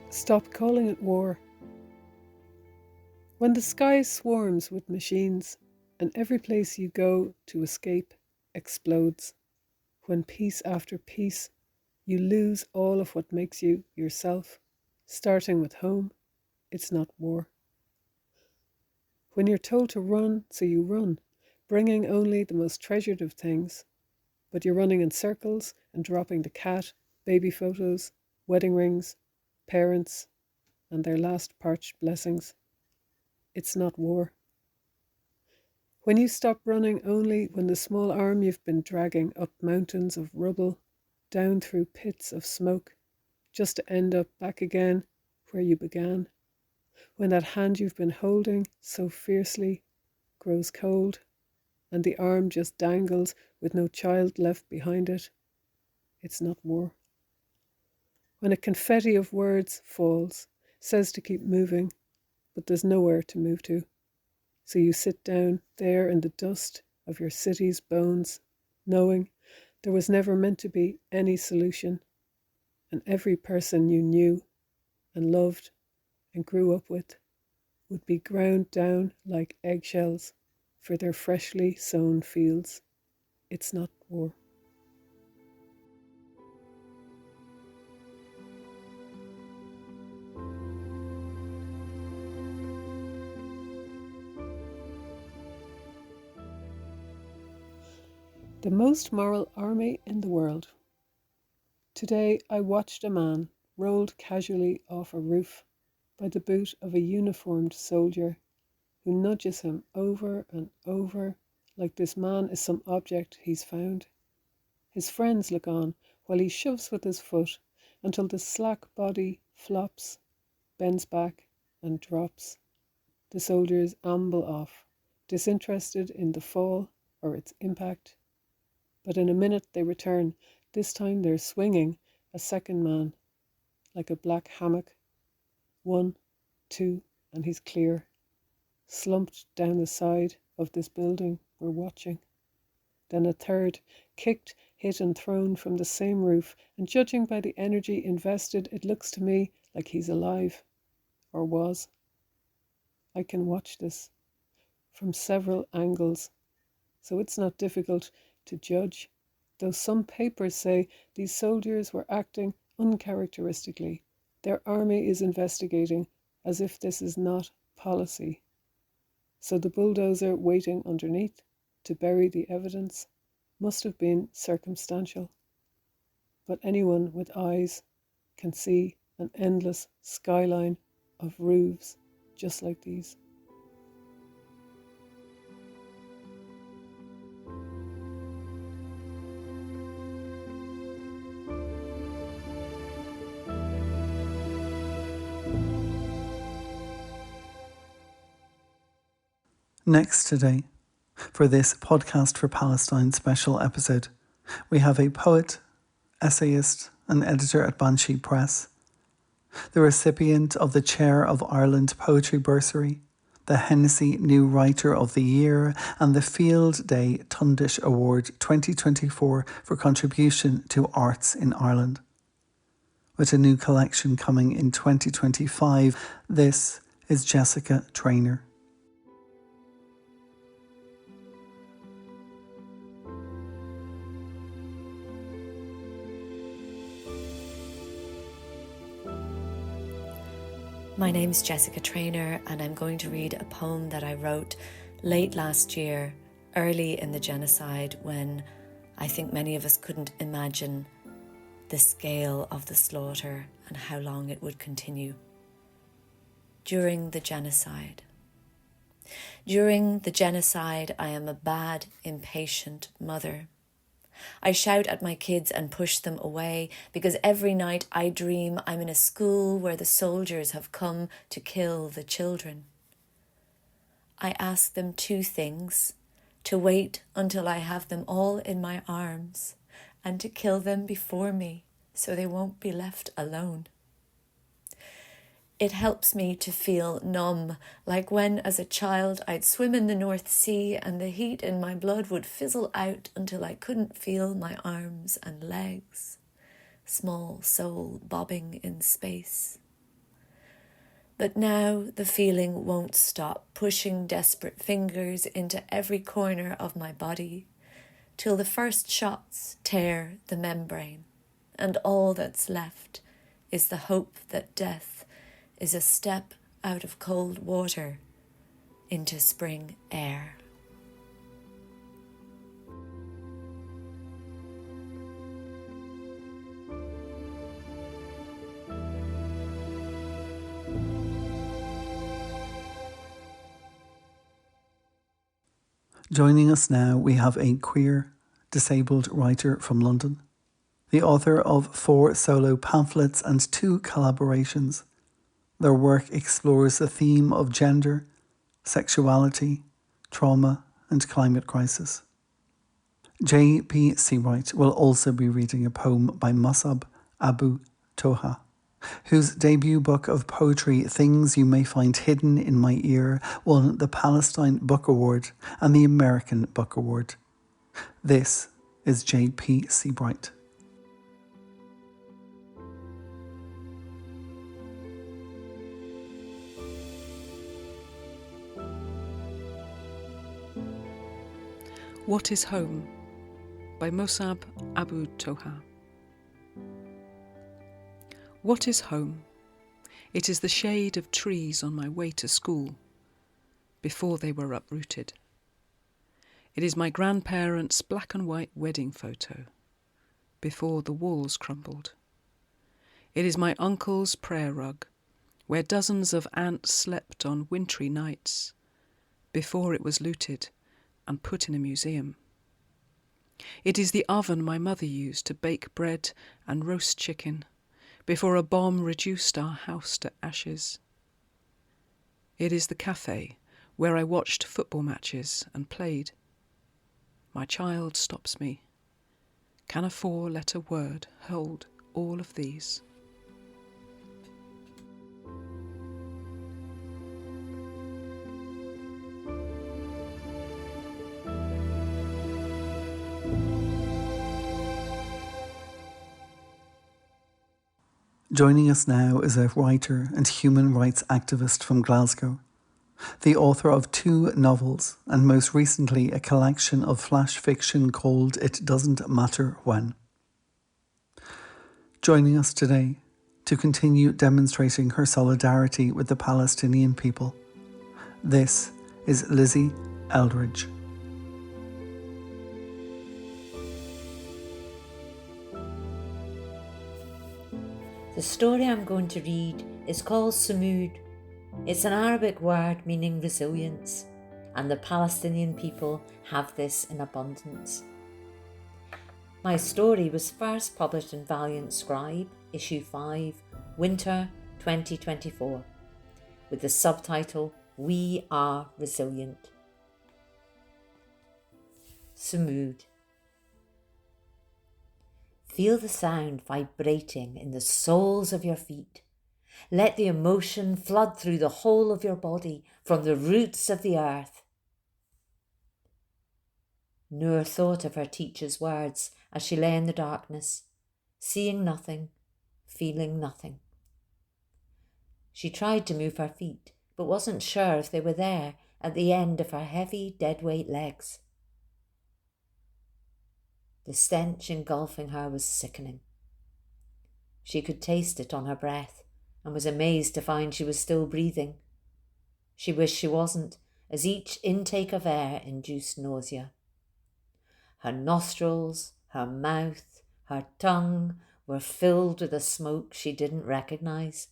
Stop calling it war. When the sky swarms with machines and every place you go to escape explodes, when piece after piece you lose all of what makes you yourself, starting with home, it's not war. When you're told to run, so you run, bringing only the most treasured of things, but you're running in circles and dropping the cat, baby photos, wedding rings, parents, and their last parched blessings. It's not war. When you stop running only when the small arm you've been dragging up mountains of rubble, down through pits of smoke, just to end up back again where you began. When that hand you've been holding so fiercely grows cold, and the arm just dangles with no child left behind it, it's not war. When a confetti of words falls, says to keep moving, but there's nowhere to move to. So you sit down there in the dust of your city's bones, knowing there was never meant to be any solution, and every person you knew and loved and grew up with would be ground down like eggshells for their freshly sown fields. It's not war. The most moral army in the world. Today I watched a man rolled casually off a roof by the boot of a uniformed soldier who nudges him over and over like this man is some object he's found. His friends look on while he shoves with his foot until the slack body flops, bends back and drops. The soldiers amble off, disinterested in the fall or its impact. But in a minute they return. This time they're swinging a second man, like a black hammock. 1, 2, and he's clear. Slumped down the side of this building we're watching. Then a third, kicked, hit and thrown from the same roof, and judging by the energy invested, it looks to me like he's alive, or was. I can watch this from several angles, so it's not difficult to judge, though some papers say these soldiers were acting uncharacteristically. Their army is investigating as if this is not policy. So the bulldozer waiting underneath to bury the evidence must have been circumstantial. But anyone with eyes can see an endless skyline of roofs just like these. Next today, for this Podcast for Palestine special episode, we have a poet, essayist and editor at Banshee Press, the recipient of the Chair of Ireland Poetry Bursary, the Hennessy New Writer of the Year and the Field Day Tundish Award 2024 for contribution to arts in Ireland. With a new collection coming in 2025, this is Jessica Traynor. My name's Jessica Traynor, and I'm going to read a poem that I wrote late last year, early in the genocide, when I think many of us couldn't imagine the scale of the slaughter and how long it would continue. During the genocide. During the genocide, I am a bad, impatient mother. I shout at my kids and push them away because every night I dream I'm in a school where the soldiers have come to kill the children. I ask them two things: to wait until I have them all in my arms and to kill them before me so they won't be left alone. It helps me to feel numb, like when as a child I'd swim in the North Sea and the heat in my blood would fizzle out until I couldn't feel my arms and legs, small soul bobbing in space. But now the feeling won't stop, pushing desperate fingers into every corner of my body, till the first shots tear the membrane, and all that's left is the hope that death is a step out of cold water into spring air. Joining us now, we have a queer, disabled writer from London, the author of 4 solo pamphlets and 2 collaborations. Their work explores the theme of gender, sexuality, trauma, and climate crisis. J.P. Seawright will also be reading a poem by Musab Abu Toha, whose debut book of poetry, Things You May Find Hidden in My Ear, won the Palestine Book Award and the American Book Award. This is J.P. Seawright. What is Home? By Musab Abu Toha. What is home? It is the shade of trees on my way to school, before they were uprooted. It is my grandparents' black and white wedding photo, before the walls crumbled. It is my uncle's prayer rug, where dozens of ants slept on wintry nights, before it was looted and put in a museum. It is the oven my mother used to bake bread and roast chicken, before a bomb reduced our house to ashes. It is the cafe where I watched football matches and played. My child stops me. Can a 4-letter word hold all of these? Joining us now is a writer and human rights activist from Glasgow, the author of 2 novels and most recently a collection of flash fiction called It Doesn't Matter When. Joining us today to continue demonstrating her solidarity with the Palestinian people, this is Lizzie Eldridge. The story I'm going to read is called Sumud. It's an Arabic word meaning resilience, and the Palestinian people have this in abundance. My story was first published in Valiant Scribe, issue 5, winter 2024, with the subtitle, We Are Resilient. Sumud. Feel the sound vibrating in the soles of your feet. Let the emotion flood through the whole of your body from the roots of the earth. Noor thought of her teacher's words as she lay in the darkness, seeing nothing, feeling nothing. She tried to move her feet, but wasn't sure if they were there at the end of her heavy, deadweight legs. The stench engulfing her was sickening. She could taste it on her breath and was amazed to find she was still breathing. She wished she wasn't, as each intake of air induced nausea. Her nostrils, her mouth, her tongue were filled with a smoke she didn't recognise.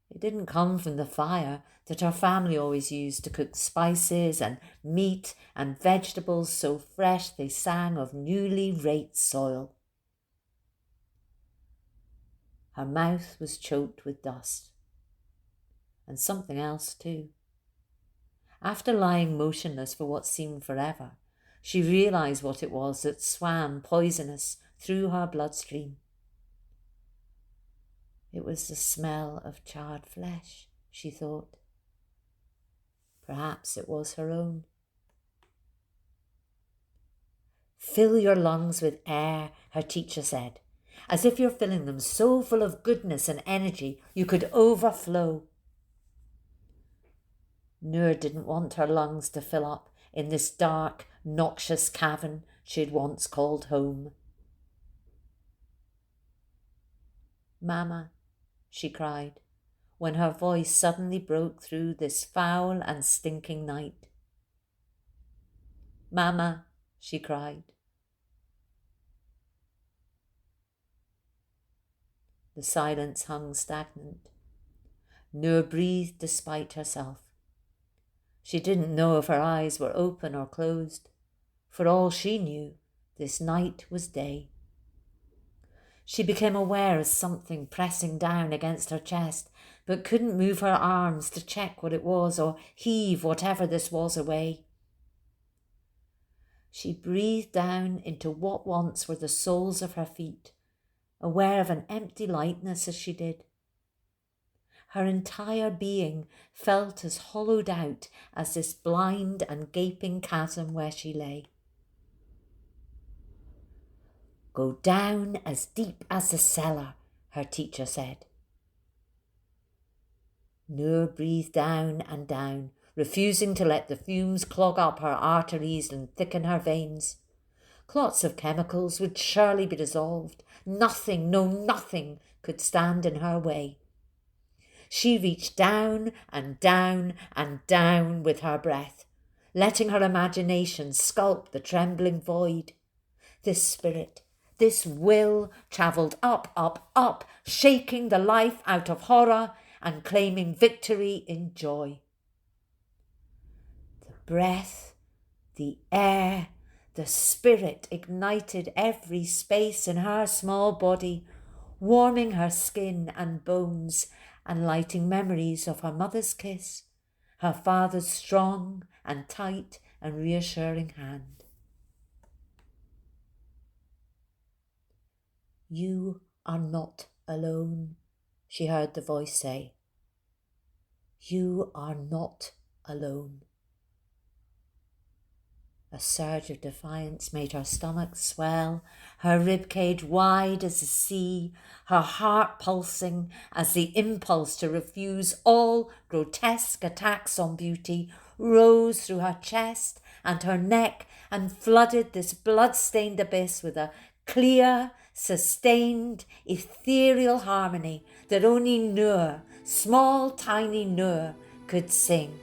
It didn't come from the fire that her family always used to cook spices and meat and vegetables so fresh they sang of newly raked soil. Her mouth was choked with dust. And something else too. After lying motionless for what seemed forever, she realised what it was that swam poisonous through her bloodstream. It was the smell of charred flesh, she thought. Perhaps it was her own. Fill your lungs with air, her teacher said, as if you're filling them so full of goodness and energy you could overflow. Noor didn't want her lungs to fill up in this dark, noxious cavern she'd once called home. Mama, she cried, when her voice suddenly broke through this foul and stinking night. Mama, she cried. The silence hung stagnant. Noor breathed despite herself. She didn't know if her eyes were open or closed. For all she knew, this night was day. She became aware of something pressing down against her chest, but couldn't move her arms to check what it was or heave whatever this was away. She breathed down into what once were the soles of her feet, aware of an empty lightness as she did. Her entire being felt as hollowed out as this blind and gaping chasm where she lay. Go down as deep as the cellar, her teacher said. Noor breathed down and down, refusing to let the fumes clog up her arteries and thicken her veins. Clots of chemicals would surely be dissolved. Nothing, no nothing, could stand in her way. She reached down and down and down with her breath, letting her imagination sculpt the trembling void. This spirit, this will, travelled up, up, up, shaking the life out of horror and claiming victory in joy. The breath, the air, the spirit ignited every space in her small body, warming her skin and bones and lighting memories of her mother's kiss, her father's strong and tight and reassuring hand. You are not alone, she heard the voice say. You are not alone. A surge of defiance made her stomach swell, her ribcage wide as the sea, her heart pulsing as the impulse to refuse all grotesque attacks on beauty rose through her chest and her neck and flooded this blood-stained abyss with a clear, sustained, ethereal harmony that only Noor, small, tiny Noor, could sing.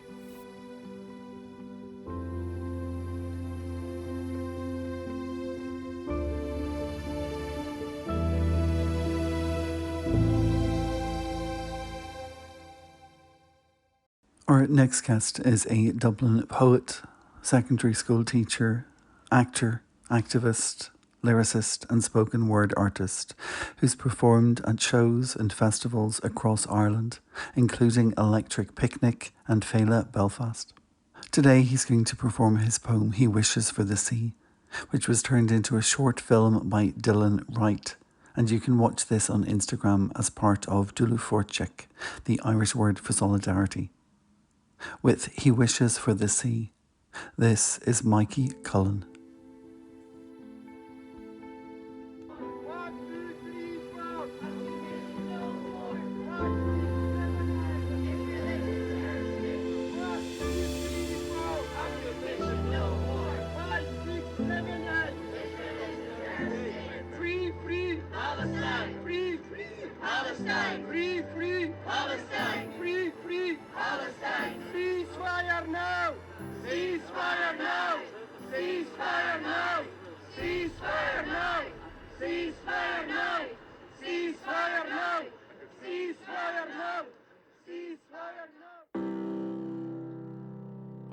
Our next guest is a Dublin poet, secondary school teacher, actor, activist, lyricist and spoken word artist who's performed at shows and festivals across Ireland, including Electric Picnic and Fela Belfast. Today he's going to perform his poem He Wishes for the Sea, which was turned into a short film by Dylan Wright, and you can watch this on Instagram as part of Dulu Fortchik, the Irish word for solidarity. With He Wishes for the Sea, this is Mikey Cullen.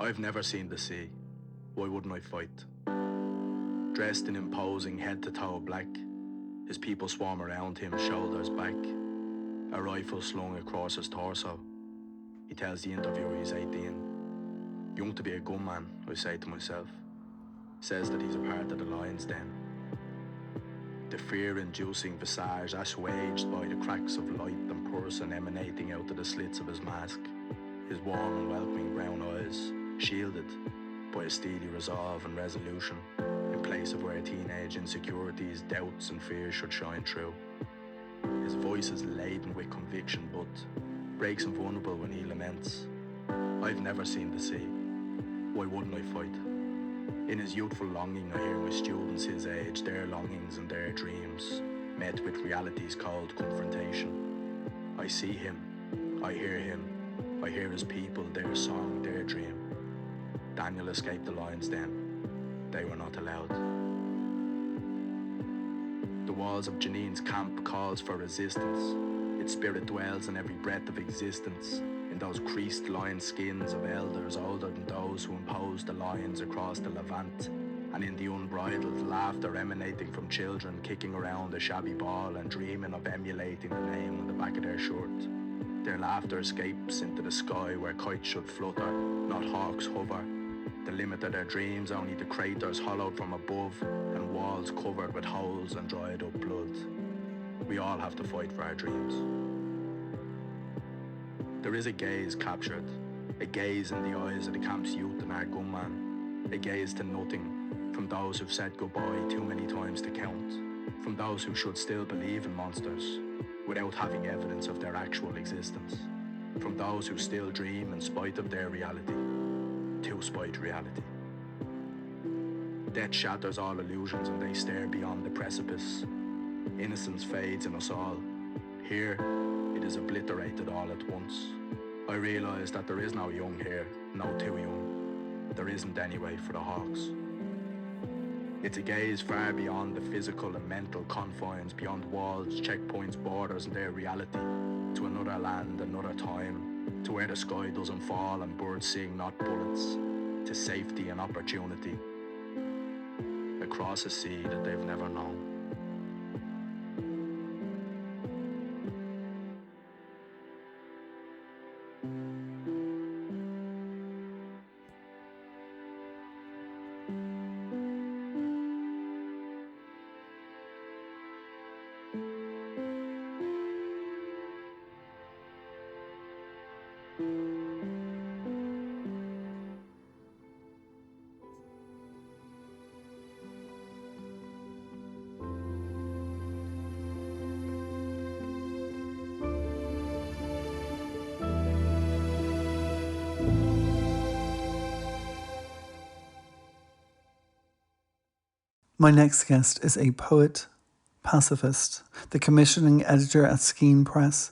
I've never seen the sea. Why wouldn't I fight? Dressed in imposing head-to-toe black, his people swarm around him, shoulders back, a rifle slung across his torso. He tells the interviewer he's 18. Young to be a gunman, I say to myself. Says that he's a part of the lion's den. The fear-inducing visage assuaged by the cracks of light and person emanating out of the slits of his mask. His warm and welcoming brown eyes, shielded by a steely resolve and resolution, in place of where teenage insecurities, doubts and fears should shine through. His voice is laden with conviction, but breaks and vulnerable when he laments. I've never seen the sea. Why wouldn't I fight? In his youthful longing, I hear my students his age, their longings and their dreams, met with reality's cold confrontation. I see him, I hear him, I hear his people, their song, their dream. Daniel escaped the lion's den. They were not allowed. The walls of Janine's camp calls for resistance. Its spirit dwells in every breath of existence. in those creased lion skins of elders older than those who imposed the lions across the Levant, and in the unbridled laughter emanating from children kicking around a shabby ball and dreaming of emulating the name on the back of their shirt. Their laughter escapes into the sky where kites should flutter, not hawks hover. The limit of their dreams only the craters hollowed from above and walls covered with holes and dried up blood. We all have to fight for our dreams. There is a gaze captured, a gaze in the eyes of the camp's youth and our gunman, a gaze to nothing, from those who've said goodbye too many times to count, from those who should still believe in monsters, without having evidence of their actual existence, from those who still dream in spite of their reality, to spite reality. Death shatters all illusions and they stare beyond the precipice. Innocence fades in us all. Here, it is obliterated all at once. I realise that there is no young here, no too young. There isn't anyway for the hawks. It's a gaze far beyond the physical and mental confines, beyond walls, checkpoints, borders and their reality, to another land, another time, to where the sky doesn't fall and birds sing not bullets, to safety and opportunity, across a sea that they've never known. My next guest is a poet, pacifist, the commissioning editor at Skeen Press,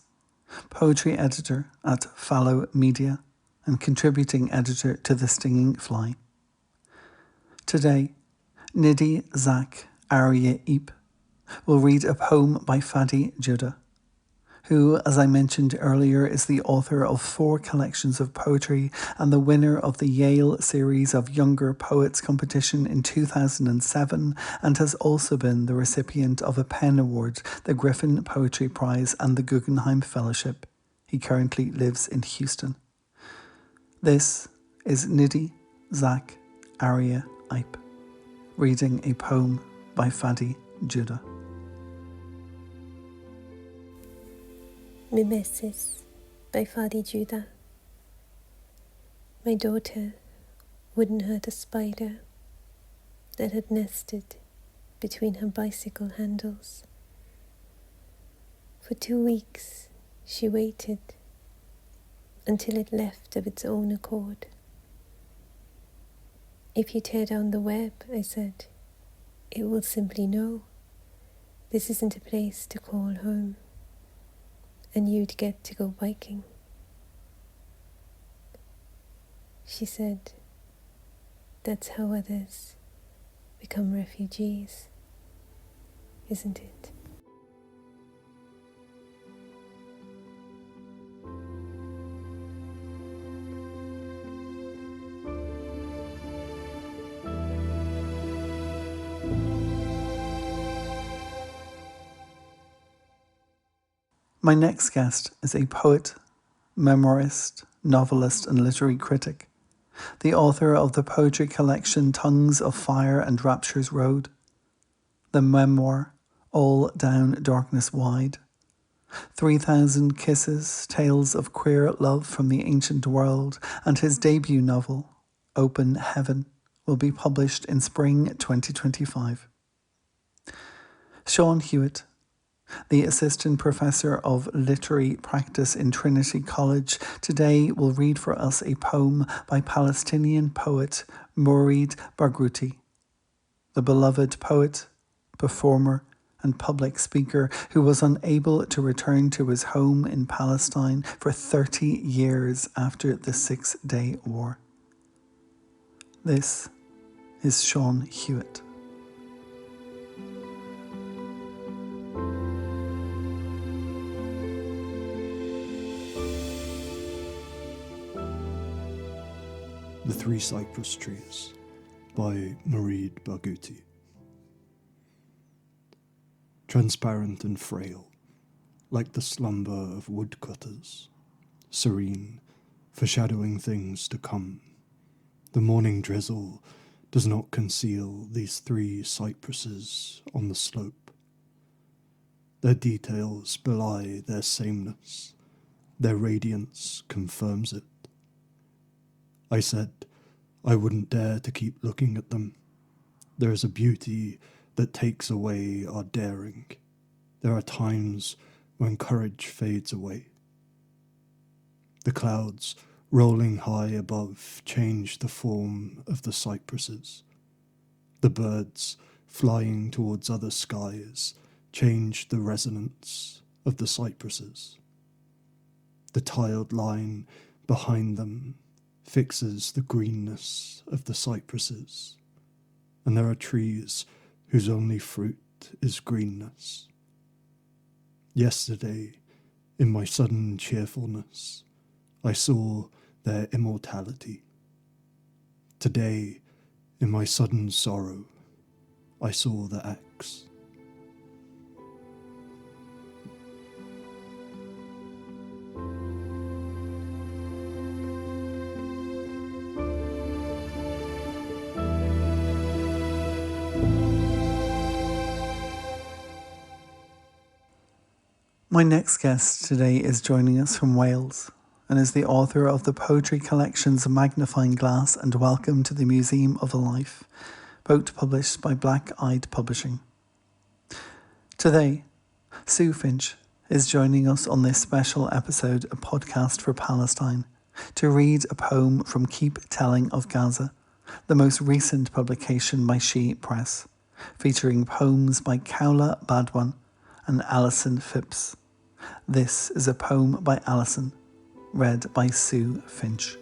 poetry editor at Fallow Media, and contributing editor to The Stinging Fly. Today, Nidhi Zak Arya Eep will read a poem by Fadi Judah, who, as I mentioned earlier, is the author of 4 collections of poetry and the winner of the Yale Series of Younger Poets competition in 2007, and has also been the recipient of a PEN Award, the Griffin Poetry Prize and the Guggenheim Fellowship. He currently lives in Houston. This is Nidhi Zak Arya Eep, reading a poem by Fadi Judah. Mimesis by Fadi Judah. My daughter wouldn't hurt a spider that had nested between her bicycle handles. For 2 weeks she waited until it left of its own accord. If you tear down the web, I said, it will simply know this isn't a place to call home, and you'd get to go biking. She said, that's how others become refugees, isn't it? My next guest is a poet, memoirist, novelist and literary critic, the author of the poetry collection Tongues of Fire and Rapture's Road, the memoir All Down Darkness Wide, 3,000 Kisses, Tales of Queer Love from the Ancient World, and his debut novel, Open Heaven, will be published in spring 2025. Sean Hewitt, the Assistant Professor of Literary Practice in Trinity College, today will read for us a poem by Palestinian poet Mourid Barghouti, the beloved poet, performer and public speaker who was unable to return to his home in Palestine for 30 years after the Six-Day War. This is Sean Hewitt. The Three Cypress Trees by Mourid Barghouti. Transparent and frail, like the slumber of woodcutters, serene, foreshadowing things to come, the morning drizzle does not conceal these three cypresses on the slope. Their details belie their sameness, their radiance confirms it. I said I wouldn't dare to keep looking at them. There is a beauty that takes away our daring. There are times when courage fades away. The clouds rolling high above change the form of the cypresses. The birds flying towards other skies change the resonance of the cypresses. The tiled line behind them fixes the greenness of the cypresses, and there are trees whose only fruit is greenness. Yesterday, in my sudden cheerfulness, I saw their immortality. Today, in my sudden sorrow, I saw the axe. My next guest today is joining us from Wales and is the author of the poetry collections Magnifying Glass and Welcome to the Museum of a Life, both published by Black Eyed Publishing. Today, Sue Finch is joining us on this special episode of Podcast for Palestine to read a poem from Keep Telling of Gaza, the most recent publication by She Press, featuring poems by Kaula Badwan and Alison Phipps. This is a poem by Alison, read by Sue Finch.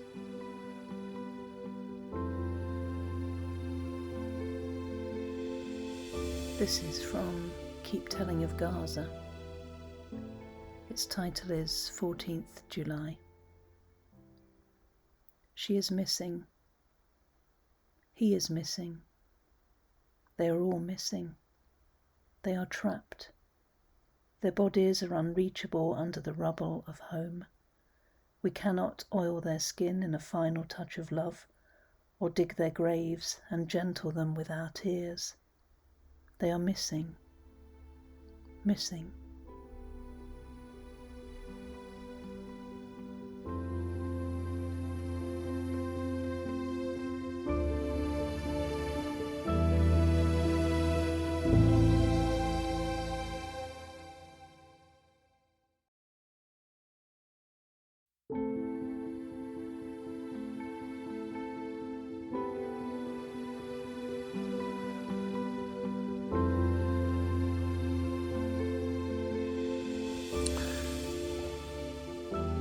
This is from Keep Telling of Gaza. Its title is 14th July. She is missing. He is missing. They are all missing. They are trapped. Their bodies are unreachable under the rubble of home. We cannot oil their skin in a final touch of love, or dig their graves and gentle them with our tears. They are missing. Missing.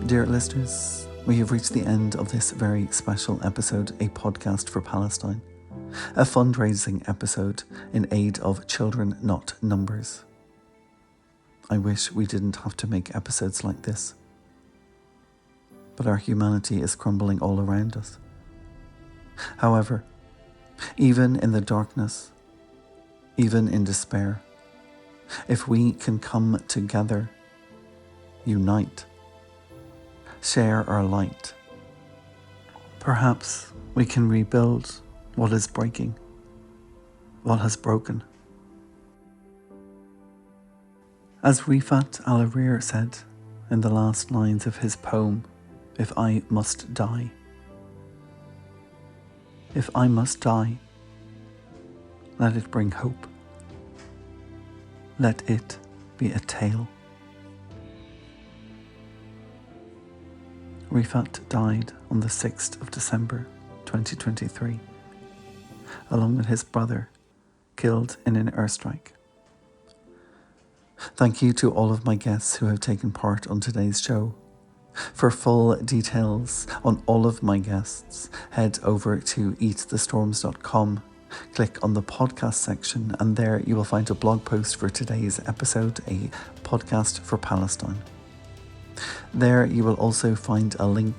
Dear listeners, we have reached the end of this very special episode, A Podcast for Palestine, a fundraising episode in aid of children, not numbers. I wish we didn't have to make episodes like this, but our humanity is crumbling all around us. However, even in the darkness, even in despair, if we can come together, unite, share our light, perhaps we can rebuild what is breaking, what has broken. As Rifat Al-Arir said in the last lines of his poem, If I Must Die. If I must die, let it bring hope. Let it be a tale. Rifat died on the 6th of December 2023, along with his brother, killed in an airstrike. Thank you to all of my guests who have taken part on today's show. For full details on all of my guests, head over to eatthestorms.com, click on the podcast section, and there you will find a blog post for today's episode, A Podcast for Palestine. There you will also find a link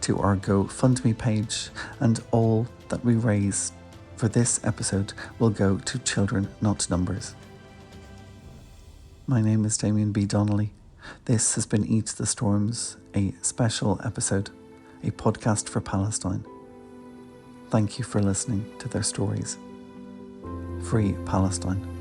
to our GoFundMe page, and all that we raise for this episode will go to children, not numbers. My name is Damien B Donnelly. This has been Eat the Storms, a special episode, a podcast for Palestine. Thank you for listening to their stories. Free Palestine.